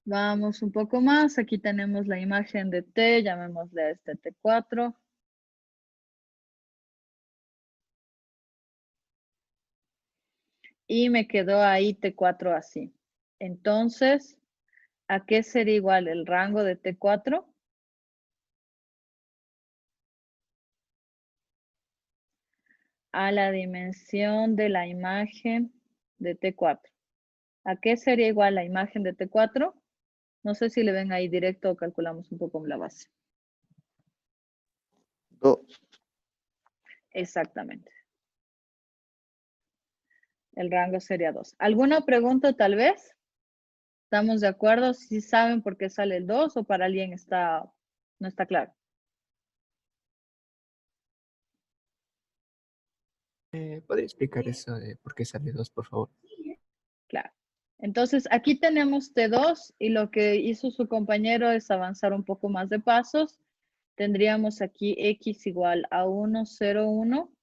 Vamos un poco más. Aquí tenemos la imagen de T. Llamémosle a este T4. Y me quedó ahí T4 así. Entonces, ¿a qué sería igual el rango de T4? A la dimensión de la imagen de T4. ¿A qué sería igual la imagen de T4? No sé si le ven ahí directo o calculamos un poco la base. 2. Exactamente. El rango sería 2. ¿Alguna pregunta tal vez? ¿Estamos de acuerdo? ¿Sí saben por qué sale el 2 o para alguien no está claro? ¿Podría explicar eso de por qué sale 2, por favor? Claro. Entonces, aquí tenemos T2 y lo que hizo su compañero es avanzar un poco más de pasos. Tendríamos aquí X igual a 1, 0, 1,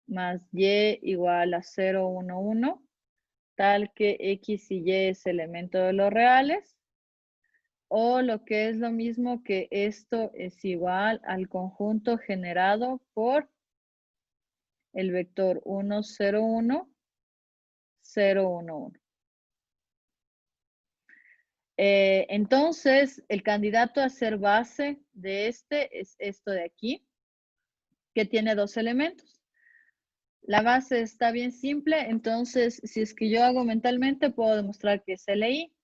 más Y igual a 0, 1, 1, tal que X y Y es elemento de los reales. O lo que es lo mismo que esto es igual al conjunto generado por el vector 1, 0, 1, 0, 1, 1. Entonces, el candidato a ser base de este es esto de aquí, que tiene dos elementos. La base está bien simple, entonces, si es que yo hago mentalmente, puedo demostrar que es LI.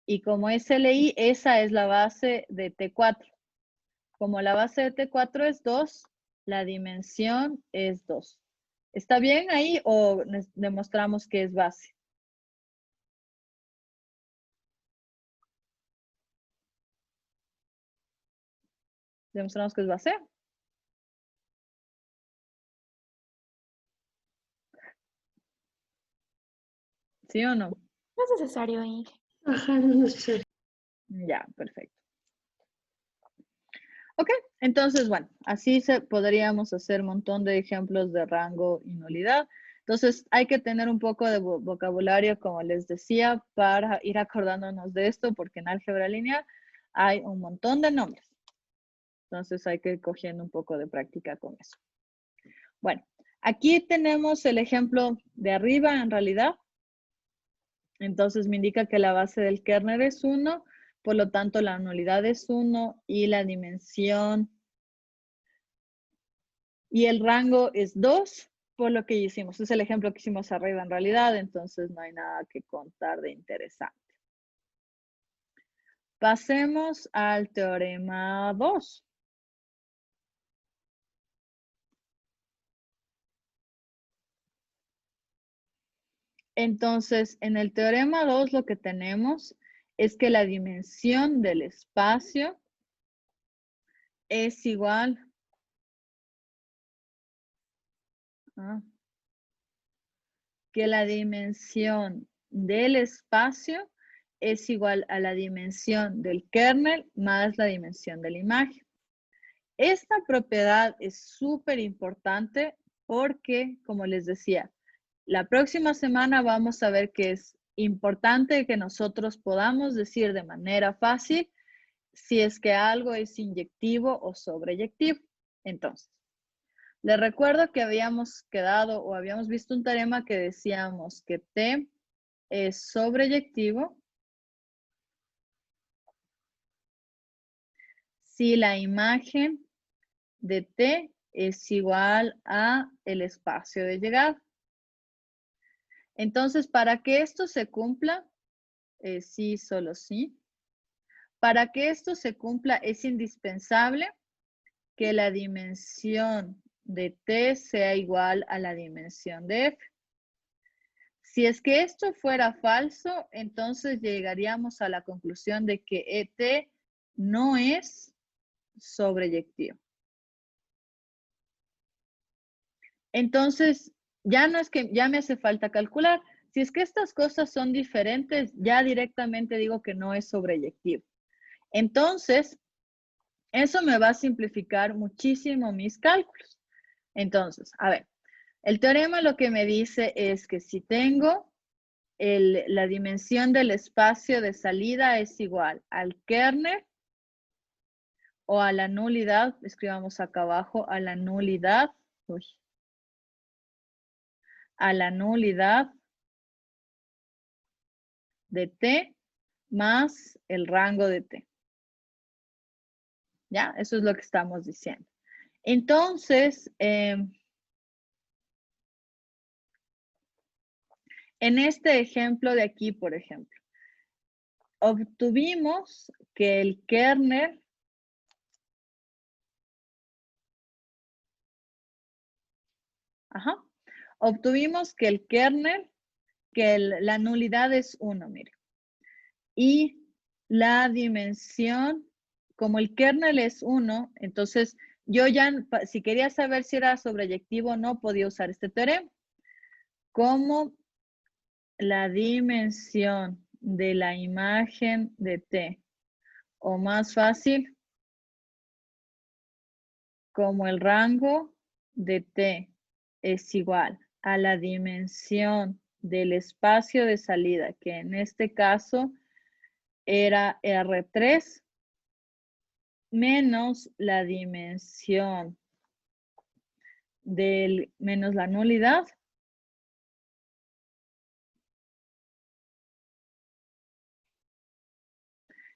Y como es LI, esa es la base de T4. Como la base de T4 es 2, la dimensión es 2. ¿Está bien ahí o demostramos que es base? ¿Demostramos que es base? ¿Sí o no? No es necesario ir. Ajá, no es necesario. Ya, perfecto. Ok, entonces, bueno, así podríamos hacer un montón de ejemplos de rango y nulidad. Entonces, hay que tener un poco de vocabulario, como les decía, para ir acordándonos de esto, porque en álgebra lineal hay un montón de nombres. Entonces, hay que ir cogiendo un poco de práctica con eso. Bueno, aquí tenemos el ejemplo de arriba, en realidad. Entonces, me indica que la base del kernel es 1, por lo tanto, la nulidad es 1 y la dimensión y el rango es 2, por lo que hicimos. Es el ejemplo que hicimos arriba en realidad, entonces no hay nada que contar de interesante. Pasemos al teorema 2. Entonces, en el teorema 2 lo que tenemos es que la dimensión del espacio es igual a que la dimensión del espacio es igual a la dimensión del kernel más la dimensión de la imagen. Esta propiedad es súper importante porque, como les decía, la próxima semana vamos a ver que es importante que nosotros podamos decir de manera fácil si es que algo es inyectivo o sobreyectivo. Entonces, les recuerdo que habíamos quedado o habíamos visto un teorema que decíamos que T es sobreyectivo si la imagen de T es igual a el espacio de llegada. Entonces, para que esto se cumpla, sí, solo sí. Para que esto se cumpla, es indispensable que la dimensión de T sea igual a la dimensión de F. Si es que esto fuera falso, entonces llegaríamos a la conclusión de que ET no es sobreyectivo. Entonces, ya no es que ya me hace falta calcular. Si es que estas cosas son diferentes, ya directamente digo que no es sobreyectivo. Entonces, eso me va a simplificar muchísimo mis cálculos. Entonces, a ver, el teorema lo que me dice es que si tengo la dimensión del espacio de salida es igual al kernel o a la nulidad, escribamos acá abajo, a la nulidad, a la nulidad de T más el rango de T. ¿Ya? Eso es lo que estamos diciendo. Entonces, En este ejemplo de aquí, por ejemplo, obtuvimos que el kernel obtuvimos que el kernel, la nulidad es 1, mire. Y la dimensión, como el kernel es 1, entonces yo ya, si quería saber si era sobreyectivo o no, podía usar este teorema. Como la dimensión de la imagen de T, o más fácil, como el rango de T es igual a la dimensión del espacio de salida, que en este caso era R3, menos la dimensión menos la nulidad,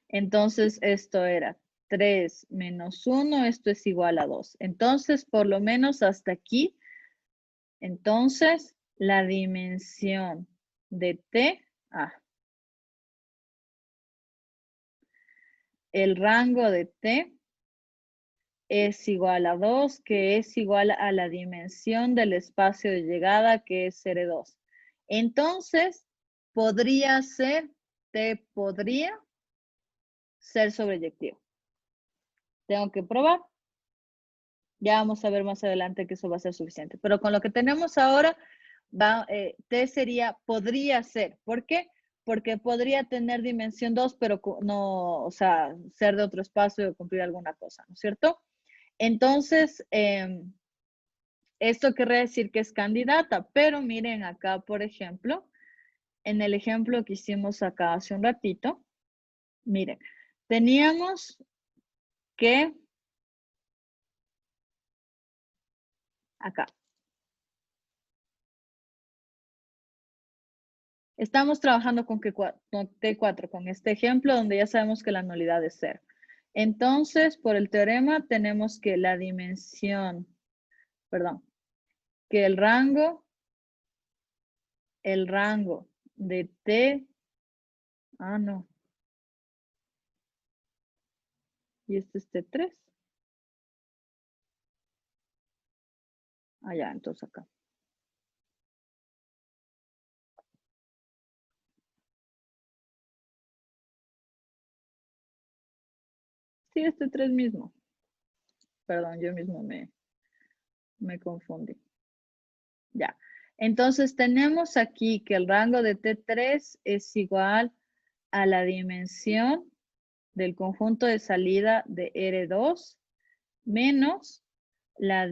entonces esto era 3 menos 1, esto es igual a 2. Entonces, por lo menos hasta aquí, entonces la dimensión de T, el rango de T es igual a 2, que es igual a la dimensión del espacio de llegada, que es R2. Entonces, podría ser, T podría ser sobreyectivo. Tengo que probar. Ya vamos a ver más adelante que eso va a ser suficiente. Pero con lo que tenemos ahora, T sería, podría ser. ¿Por qué? Porque podría tener dimensión 2, pero no, o sea, ser de otro espacio o cumplir alguna cosa, ¿no es cierto? Entonces, esto querría decir que es candidata, pero miren acá, por ejemplo, en el ejemplo que hicimos acá hace un ratito, miren, teníamos que, acá, estamos trabajando con T4, con este ejemplo donde ya sabemos que la nulidad es 0. Entonces, por el teorema tenemos que la dimensión, perdón, que el rango de T, no. Y este es T3. Ya, entonces acá. Sí, este 3 mismo. Perdón, yo mismo me confundí. Ya. Entonces tenemos aquí que el rango de T3 es igual a la dimensión del conjunto de salida de R2 menos la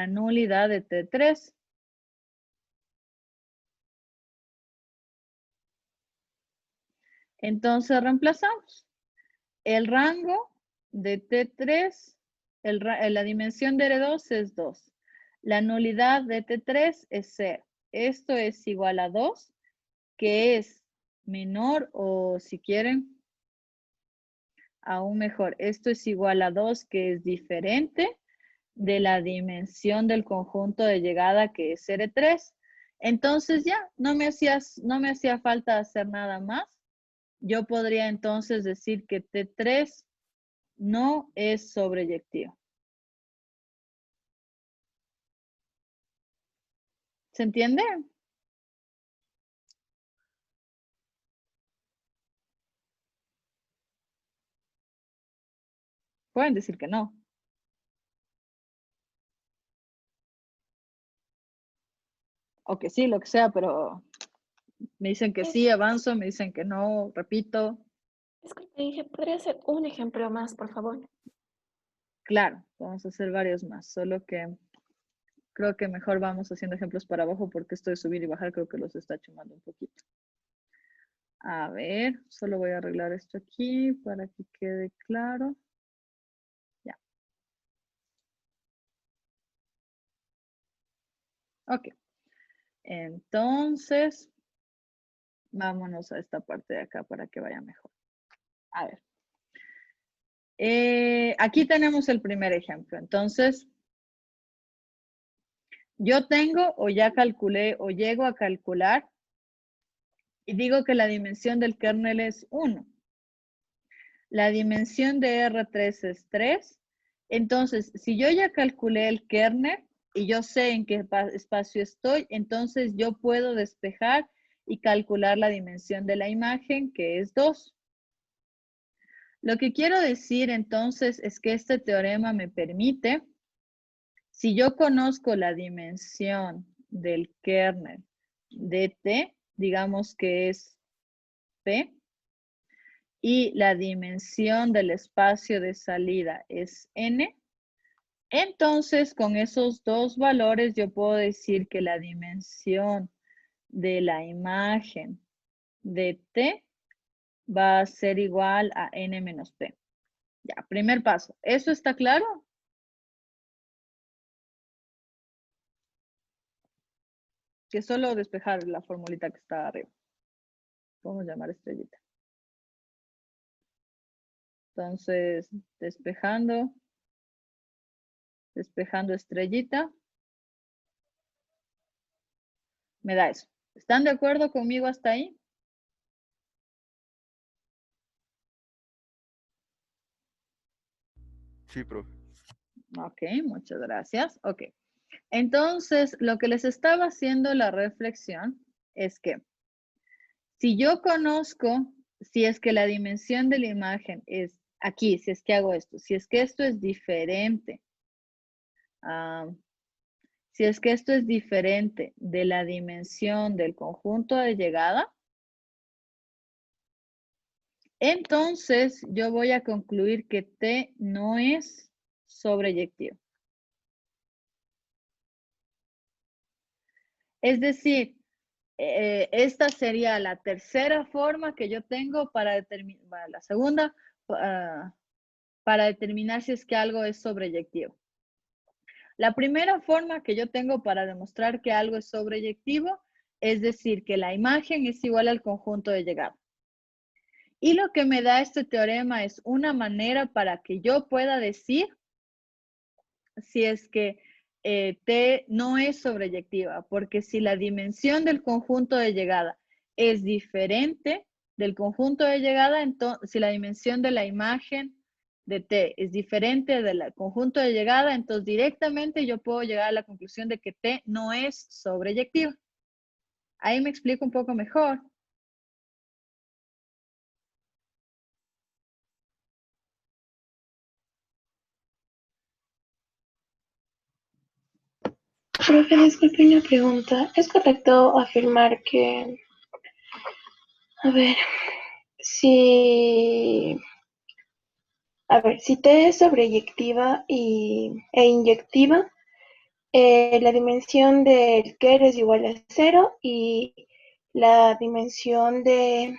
nulidad de T3. Entonces reemplazamos. El rango de T3, la dimensión de R2 es 2. La nulidad de T3 es 0. Esto es igual a 2, que es menor o si quieren, aún mejor. Esto es igual a 2, que es diferente de la dimensión del conjunto de llegada, que es R3. Entonces ya, no me hacía falta hacer nada más. Yo podría entonces decir que T3 no es sobreyectivo. ¿Se entiende? Pueden decir que no. O que sí, lo que sea, pero me dicen que sí, avanzo, me dicen que no, repito. Disculpe, dije, ¿podría hacer un ejemplo más, por favor? Claro, vamos a hacer varios más, solo que creo que mejor vamos haciendo ejemplos para abajo porque esto de subir y bajar creo que los está chumando un poquito. A ver, solo voy a arreglar esto aquí para que quede claro. Ya. Ok. Entonces, vámonos a esta parte de acá para que vaya mejor. A ver. Aquí tenemos el primer ejemplo. Entonces, yo tengo o ya calculé o llego a calcular y digo que la dimensión del kernel es 1. La dimensión de R3 es 3. Entonces, si yo ya calculé el kernel y yo sé en qué espacio estoy, entonces yo puedo despejar y calcular la dimensión de la imagen, que es 2. Lo que quiero decir entonces es que este teorema me permite, si yo conozco la dimensión del kernel de T, digamos que es P, y la dimensión del espacio de salida es N, entonces con esos dos valores yo puedo decir que la dimensión de la imagen de T va a ser igual a N menos P. Ya, primer paso. ¿Eso está claro? Que solo despejar la formulita que está arriba. Podemos llamar estrellita. Entonces, despejando estrellita. Me da eso. ¿Están de acuerdo conmigo hasta ahí? Sí, profe. Ok, muchas gracias. Ok. Entonces, lo que les estaba haciendo la reflexión es que si yo conozco, si es que la dimensión de la imagen es aquí, si es que hago esto, si es que esto es diferente, si es que esto es diferente de la dimensión del conjunto de llegada, entonces yo voy a concluir que T no es sobreyectivo. Es decir, esta sería la tercera forma que yo tengo para determinar, la segunda, para determinar si es que algo es sobreyectivo. La primera forma que yo tengo para demostrar que algo es sobreyectivo es decir que la imagen es igual al conjunto de llegada. Y lo que me da este teorema es una manera para que yo pueda decir si es que T no es sobreyectiva, porque si la dimensión del conjunto de llegada es diferente del conjunto de llegada, entonces si la dimensión de la imagen de T es diferente del conjunto de llegada, entonces directamente yo puedo llegar a la conclusión de que T no es sobreyectiva. Ahí me explico un poco mejor. Profe, disculpe una pregunta. ¿Es correcto afirmar que, a ver, si, si T es sobreyectiva e inyectiva, la dimensión del Ker es igual a 0 y la dimensión de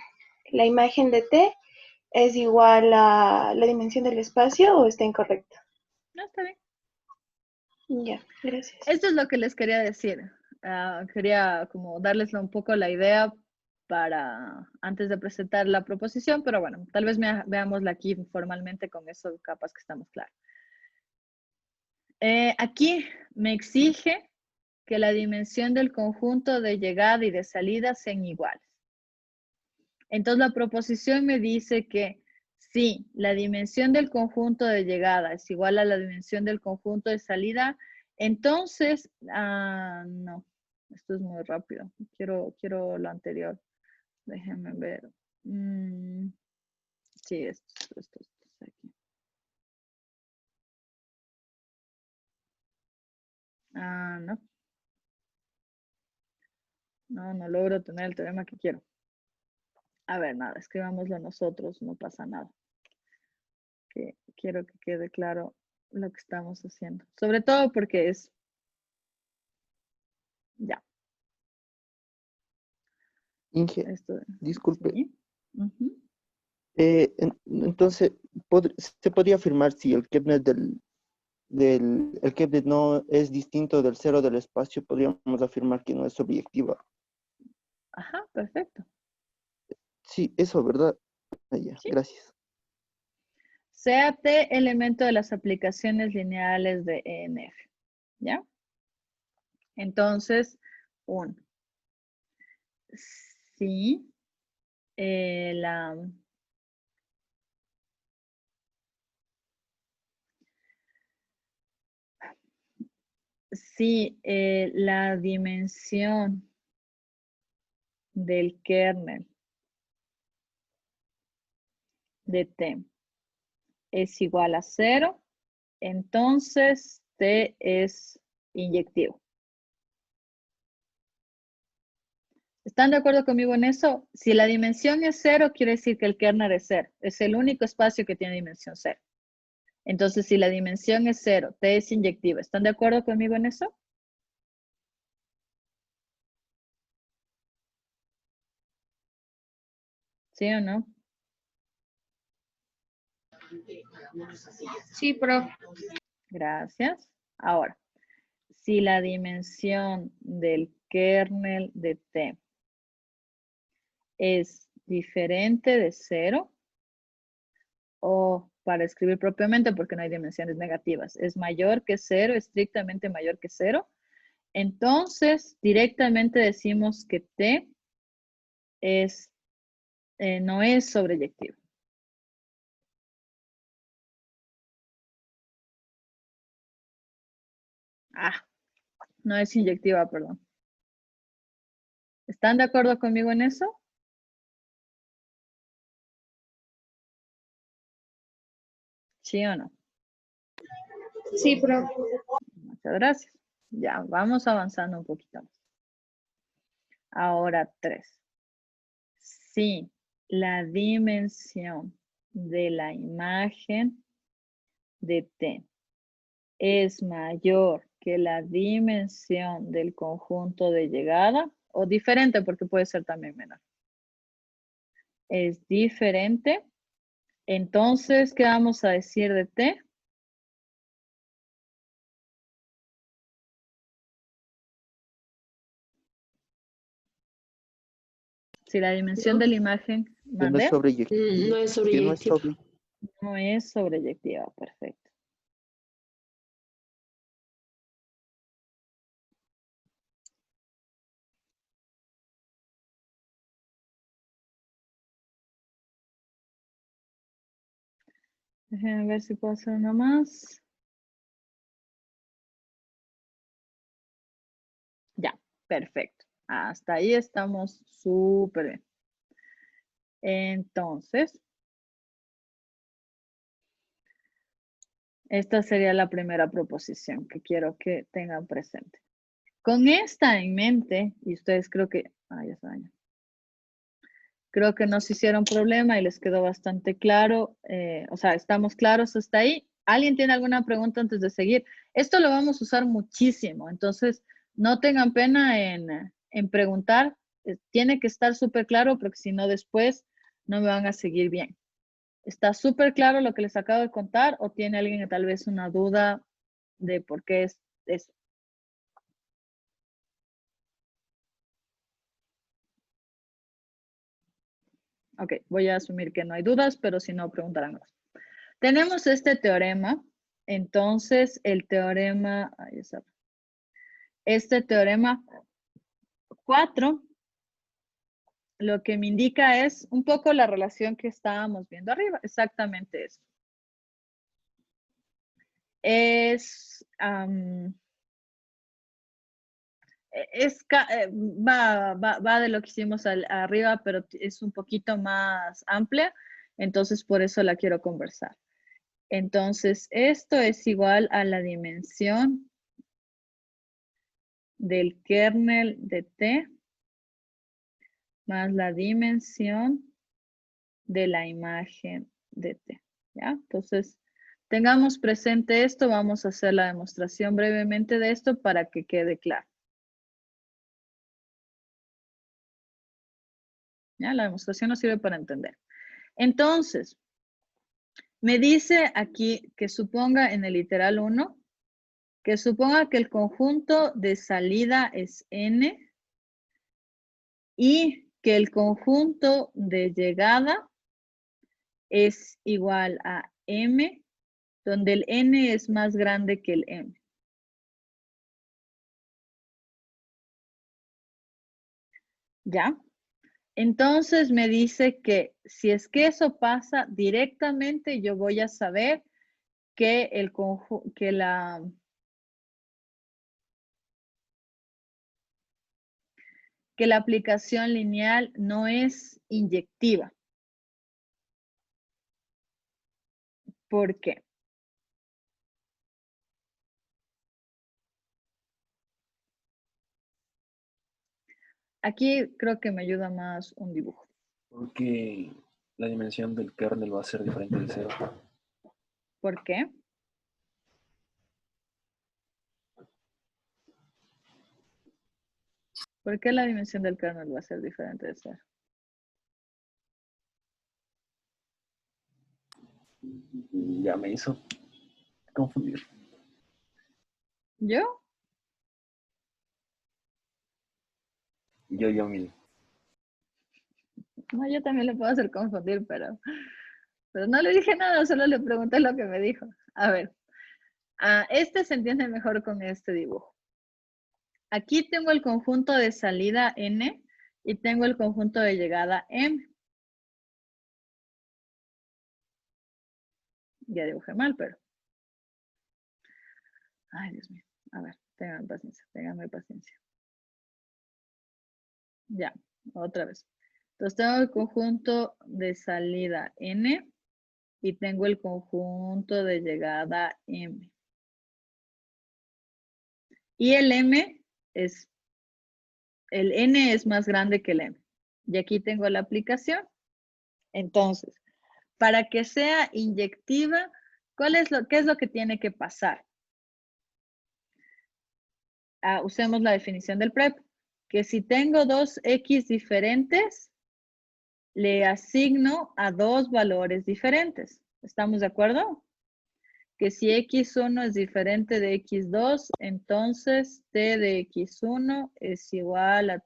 la imagen de T es igual a la dimensión del espacio, o está incorrecto? No, está bien. Ya, gracias. Esto es lo que les quería decir. Quería como darles un poco la idea para antes de presentar la proposición, pero bueno, tal vez veámosla aquí formalmente, con eso capaz que estamos claros. Aquí me exige que la dimensión del conjunto de llegada y de salida sean iguales. Entonces la proposición me dice que si la dimensión del conjunto de llegada es igual a la dimensión del conjunto de salida, entonces, no, esto es muy rápido. Quiero lo anterior. Déjenme ver. Sí, esto está aquí. No. No logro tener el teorema que quiero. A ver, nada, escribámoslo nosotros, no pasa nada. Quiero que quede claro lo que estamos haciendo. Sobre todo porque es... Ya. Inge, disculpe. ¿Sí? Entonces, ¿se podría afirmar si el kernel el kernel no es distinto del cero del espacio? Podríamos afirmar que no es sobreyectiva. Ajá, perfecto. Sí, eso, ¿verdad? Ya, ¿Sí? gracias. Sea T elemento de las aplicaciones lineales de ENF. ¿Ya? Entonces, 1. Sí, la dimensión del kernel de T es igual a 0, entonces T es inyectivo. ¿Están de acuerdo conmigo en eso? Si la dimensión es 0, quiere decir que el kernel es 0. Es el único espacio que tiene dimensión 0. Entonces, si la dimensión es 0, T es inyectivo. ¿Están de acuerdo conmigo en eso? ¿Sí o no? Sí, profe. Gracias. Ahora, si la dimensión del kernel de T es diferente de 0, o para escribir propiamente, porque no hay dimensiones negativas, es mayor que 0, estrictamente mayor que 0, entonces directamente decimos que T es, no es sobreyectivo. No es inyectiva, perdón. ¿Están de acuerdo conmigo en eso? ¿Sí o no? Sí, profe. Muchas gracias. Ya, vamos avanzando un poquito más. Ahora 3. Si la dimensión de la imagen de T es mayor que la dimensión del conjunto de llegada, o diferente porque puede ser también menor. Es diferente. Entonces, ¿qué vamos a decir de T? Si la dimensión de la imagen Que no es sobreyectiva. No es Que no es sobreyectiva. no es sobreyectiva, perfecto. Déjenme ver si puedo hacer una más. Ya, perfecto. Hasta ahí estamos súper bien. Entonces, esta sería la primera proposición que quiero que tengan presente. Con esta en mente, y ustedes creo que, ya se dañó. Creo que no se hicieron problema y les quedó bastante claro. O sea, estamos claros hasta ahí. ¿Alguien tiene alguna pregunta antes de seguir? Esto lo vamos a usar muchísimo, entonces no tengan pena en preguntar. Tiene que estar súper claro porque si no después no me van a seguir bien. ¿Está súper claro lo que les acabo de contar o tiene alguien que tal vez una duda de por qué es eso? Ok, voy a asumir que no hay dudas, pero si no, preguntarán más. Tenemos este teorema. Entonces, el teorema, ahí está. Este teorema 4, lo que me indica es un poco la relación que estábamos viendo arriba. Exactamente eso. Va de lo que hicimos arriba, pero es un poquito más amplia. Entonces, por eso la quiero conversar. Entonces, esto es igual a la dimensión del kernel de T más la dimensión de la imagen de T. ¿Ya? Entonces, tengamos presente esto. Vamos a hacer la demostración brevemente de esto para que quede claro. ¿Ya? La demostración nos sirve para entender. Entonces, me dice aquí que suponga en el literal 1, que suponga que el conjunto de salida es N y que el conjunto de llegada es igual a M, donde el N es más grande que el M. ¿Ya? Entonces me dice que si es que eso pasa directamente, yo voy a saber que la aplicación lineal no es inyectiva. ¿Por qué? Aquí creo que me ayuda más un dibujo. Porque la dimensión del kernel va a ser diferente del cero. ¿Por qué? ¿Por qué la dimensión del kernel va a ser diferente de cero? Ya me hizo confundir. ¿Yo? Yo mismo. No, yo también le puedo hacer confundir, pero no le dije nada, solo le pregunté lo que me dijo. A ver, este se entiende mejor con este dibujo. Aquí tengo el conjunto de salida N y tengo el conjunto de llegada M. Ya dibujé mal, pero... Ay, Dios mío. A ver, ténganme paciencia. Ya, otra vez. Entonces tengo el conjunto de salida N y tengo el conjunto de llegada M. Y el N es más grande que el M. Y aquí tengo la aplicación. Entonces, para que sea inyectiva, ¿qué es lo que tiene que pasar? Usemos la definición del PREP, que si tengo dos X diferentes, le asigno a dos valores diferentes. ¿Estamos de acuerdo? Que si X1 es diferente de X2, entonces T de X1 es igual a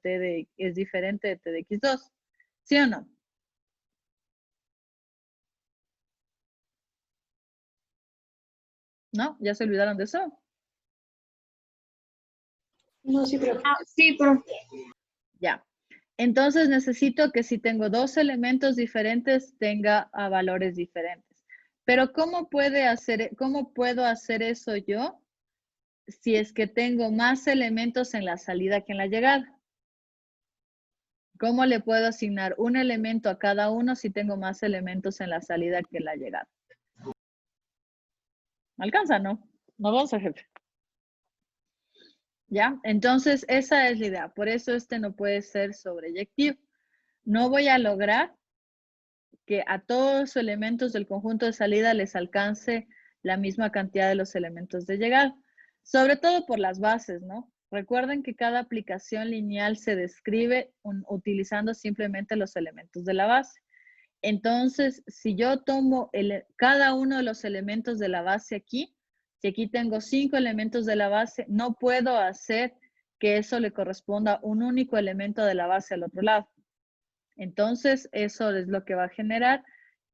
es diferente de T de X2. ¿Sí o no? ¿No? ¿Ya se olvidaron de eso? No, sí, pero... Sí, profe. Ya. Entonces necesito que si tengo dos elementos diferentes, tenga valores diferentes. Pero ¿cómo puedo hacer eso yo si es que tengo más elementos en la salida que en la llegada? ¿Cómo le puedo asignar un elemento a cada uno si tengo más elementos en la salida que en la llegada? ¿Me alcanza? No. No vamos a jefe. ¿Ya? Entonces, esa es la idea. Por eso este no puede ser sobreyectivo. No voy a lograr que a todos los elementos del conjunto de salida les alcance la misma cantidad de los elementos de llegada. Sobre todo por las bases, ¿no? Recuerden que cada aplicación lineal se describe utilizando simplemente los elementos de la base. Entonces, si yo tomo cada uno de los elementos de la base aquí, si aquí tengo 5 elementos de la base, no puedo hacer que eso le corresponda a un único elemento de la base al otro lado. Entonces, eso es lo que va a generar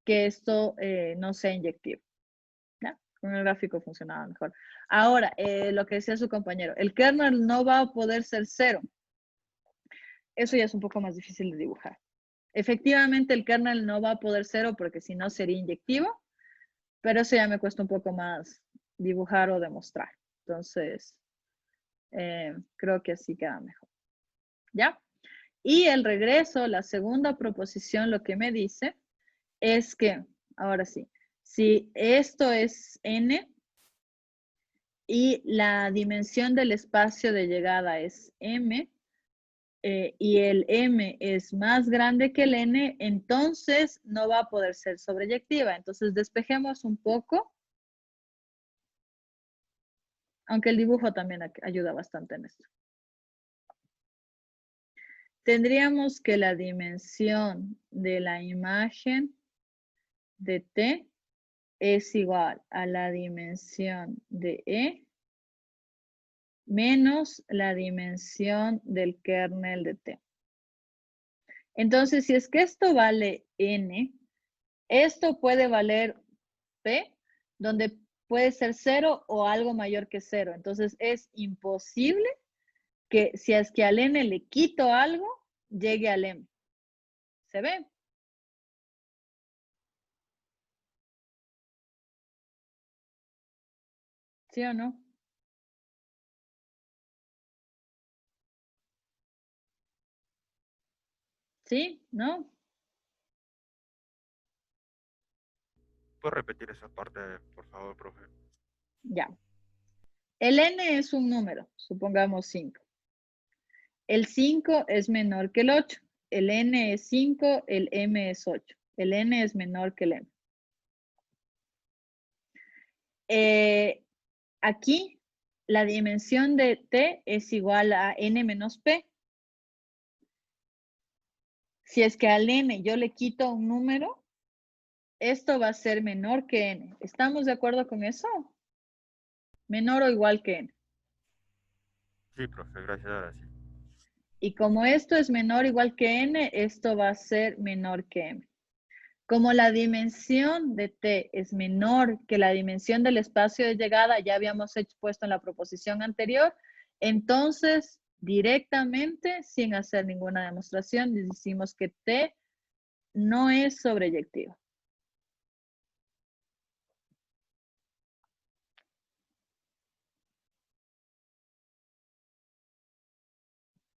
que esto no sea inyectivo. ¿Ya? Con el gráfico funcionaba mejor. Ahora, lo que decía su compañero, el kernel no va a poder ser 0. Eso ya es un poco más difícil de dibujar. Efectivamente, el kernel no va a poder 0 porque si no sería inyectivo, pero eso ya me cuesta un poco más dibujar o demostrar. Entonces, creo que así queda mejor. ¿Ya? Y el regreso, la segunda proposición, lo que me dice es que, ahora sí, si esto es n y la dimensión del espacio de llegada es m, y el m es más grande que el n, entonces no va a poder ser sobreyectiva. Entonces despejemos un poco, aunque el dibujo también ayuda bastante en esto. Tendríamos que la dimensión de la imagen de T es igual a la dimensión de E menos la dimensión del kernel de T. Entonces, si es que esto vale N, esto puede valer P, donde puede ser 0 o algo mayor que 0. Entonces, es imposible que si es que al N le quito algo, llegue al M. ¿Se ve? ¿Sí o no? ¿Sí? ¿No? ¿Puedo repetir esa parte, por favor, profe? Ya. El n es un número, supongamos 5. El 5 es menor que el 8. El n es 5, el m es 8. El n es menor que el m. Aquí, la dimensión de t es igual a n menos p. Si es que al n yo le quito un número, esto va a ser menor que n. ¿Estamos de acuerdo con eso? Menor o igual que n. Sí, profe, gracias, ahora sí. Y como esto es menor o igual que n, esto va a ser menor que m. Como la dimensión de t es menor que la dimensión del espacio de llegada, ya habíamos puesto en la proposición anterior, entonces directamente, sin hacer ninguna demostración, decimos que t no es sobreyectivo.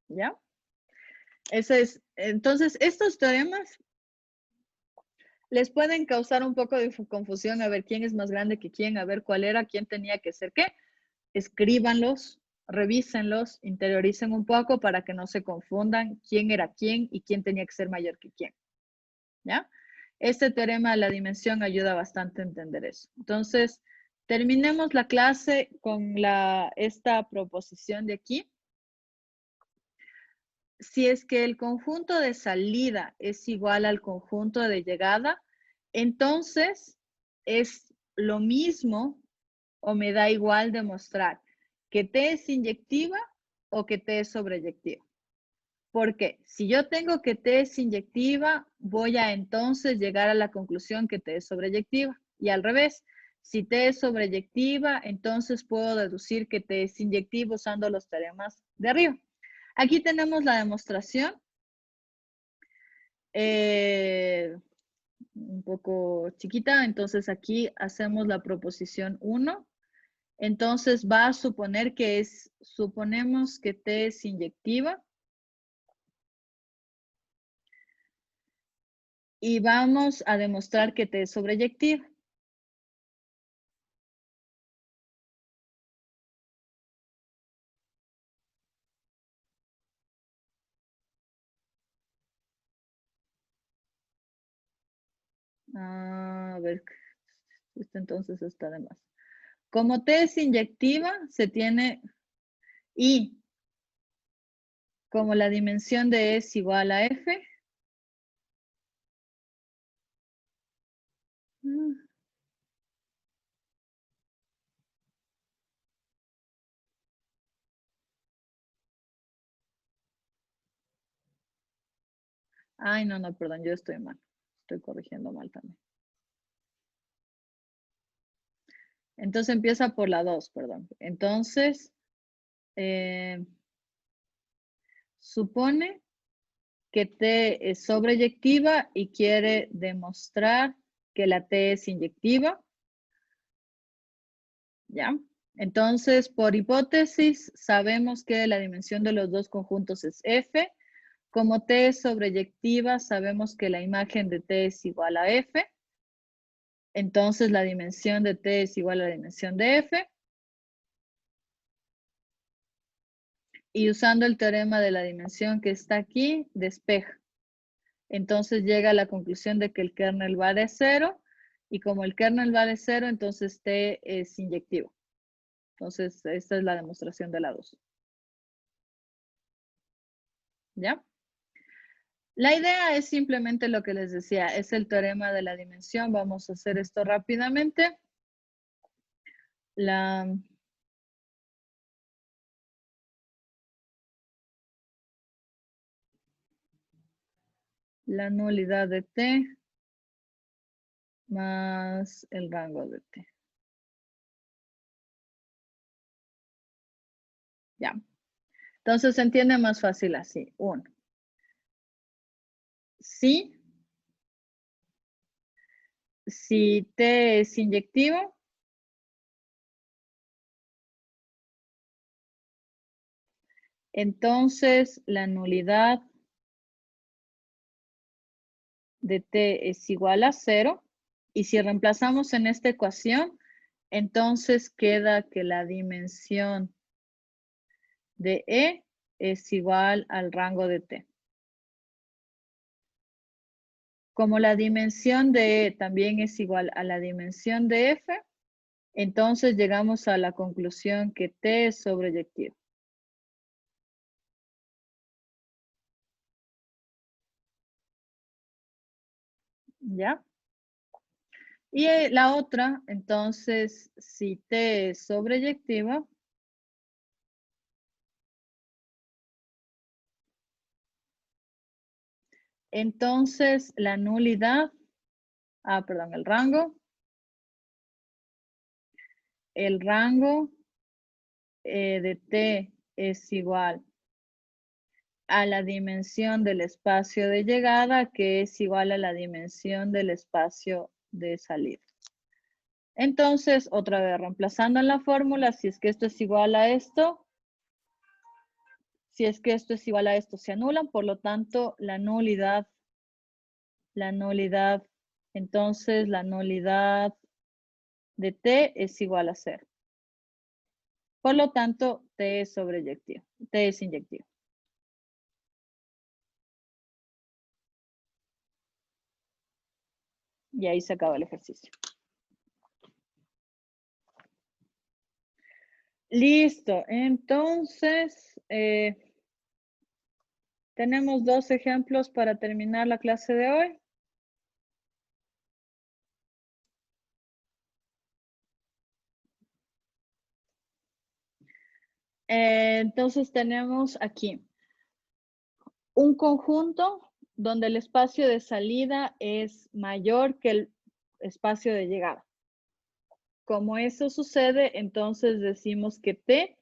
¿Ya? Entonces, estos teoremas les pueden causar un poco de confusión, a ver quién es más grande que quién, a ver cuál era, quién tenía que ser qué. Escríbanlos, revísenlos, interioricen un poco para que no se confundan quién era quién y quién tenía que ser mayor que quién. ¿Ya? Este teorema de la dimensión ayuda bastante a entender eso. Entonces, terminemos la clase con esta proposición de aquí. Si es que el conjunto de salida es igual al conjunto de llegada, entonces es lo mismo o me da igual demostrar que T es inyectiva o que T es sobreyectiva. Porque si yo tengo que T es inyectiva, voy a entonces llegar a la conclusión que T es sobreyectiva. Y al revés, si T es sobreyectiva, entonces puedo deducir que T es inyectiva usando los teoremas de arriba. Aquí tenemos la demostración. Un poco chiquita, entonces aquí hacemos la proposición 1. Entonces va a suponer que suponemos que T es inyectiva. Y vamos a demostrar que T es sobreyectiva. A ver, esto entonces está de más. Como T es inyectiva, se tiene y como la dimensión de E es igual a F. Ay, no, perdón, yo estoy mal. Estoy corrigiendo mal también. Entonces empieza por la 2, perdón. Entonces, supone que T es sobreyectiva y quiere demostrar que la T es inyectiva. ¿Ya? Entonces, por hipótesis, sabemos que la dimensión de los dos conjuntos es F. Como T es sobreyectiva, sabemos que la imagen de T es igual a F. Entonces, la dimensión de T es igual a la dimensión de F. Y usando el teorema de la dimensión que está aquí, despeja. Entonces, llega a la conclusión de que el kernel vale 0. Y como el kernel vale 0, entonces T es inyectivo. Entonces, esta es la demostración de la 2. ¿Ya? La idea es simplemente lo que les decía, es el teorema de la dimensión. Vamos a hacer esto rápidamente. La nulidad de T más el rango de T. Ya. Entonces se entiende más fácil así. 1. si T es inyectivo, entonces la nulidad de T es igual a 0. Y si reemplazamos en esta ecuación, entonces queda que la dimensión de E es igual al rango de T. Como la dimensión de E también es igual a la dimensión de F, entonces llegamos a la conclusión que T es sobreyectivo. ¿Ya? Y la otra, entonces, si T es sobreyectiva, entonces la nulidad, el rango. El rango de T es igual a la dimensión del espacio de llegada, que es igual a la dimensión del espacio de salida. Entonces, otra vez, reemplazando en la fórmula, si es que esto es igual a esto, si es que esto es igual a esto, se anulan, por lo tanto, la nulidad, entonces la nulidad de T es igual a 0. Por lo tanto, T es sobreyectivo, T es inyectivo. Y ahí se acaba el ejercicio. Listo, entonces tenemos 2 ejemplos para terminar la clase de hoy. Entonces tenemos aquí un conjunto donde el espacio de salida es mayor que el espacio de llegada. Como eso sucede, entonces decimos que T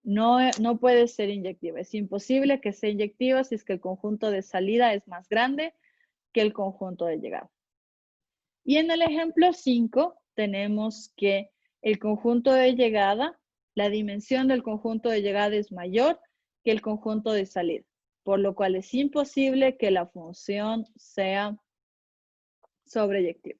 no puede ser inyectiva. Es imposible que sea inyectiva si es que el conjunto de salida es más grande que el conjunto de llegada. Y en el ejemplo 5 tenemos que el conjunto de llegada, la dimensión del conjunto de llegada es mayor que el conjunto de salida, por lo cual es imposible que la función sea sobreyectiva.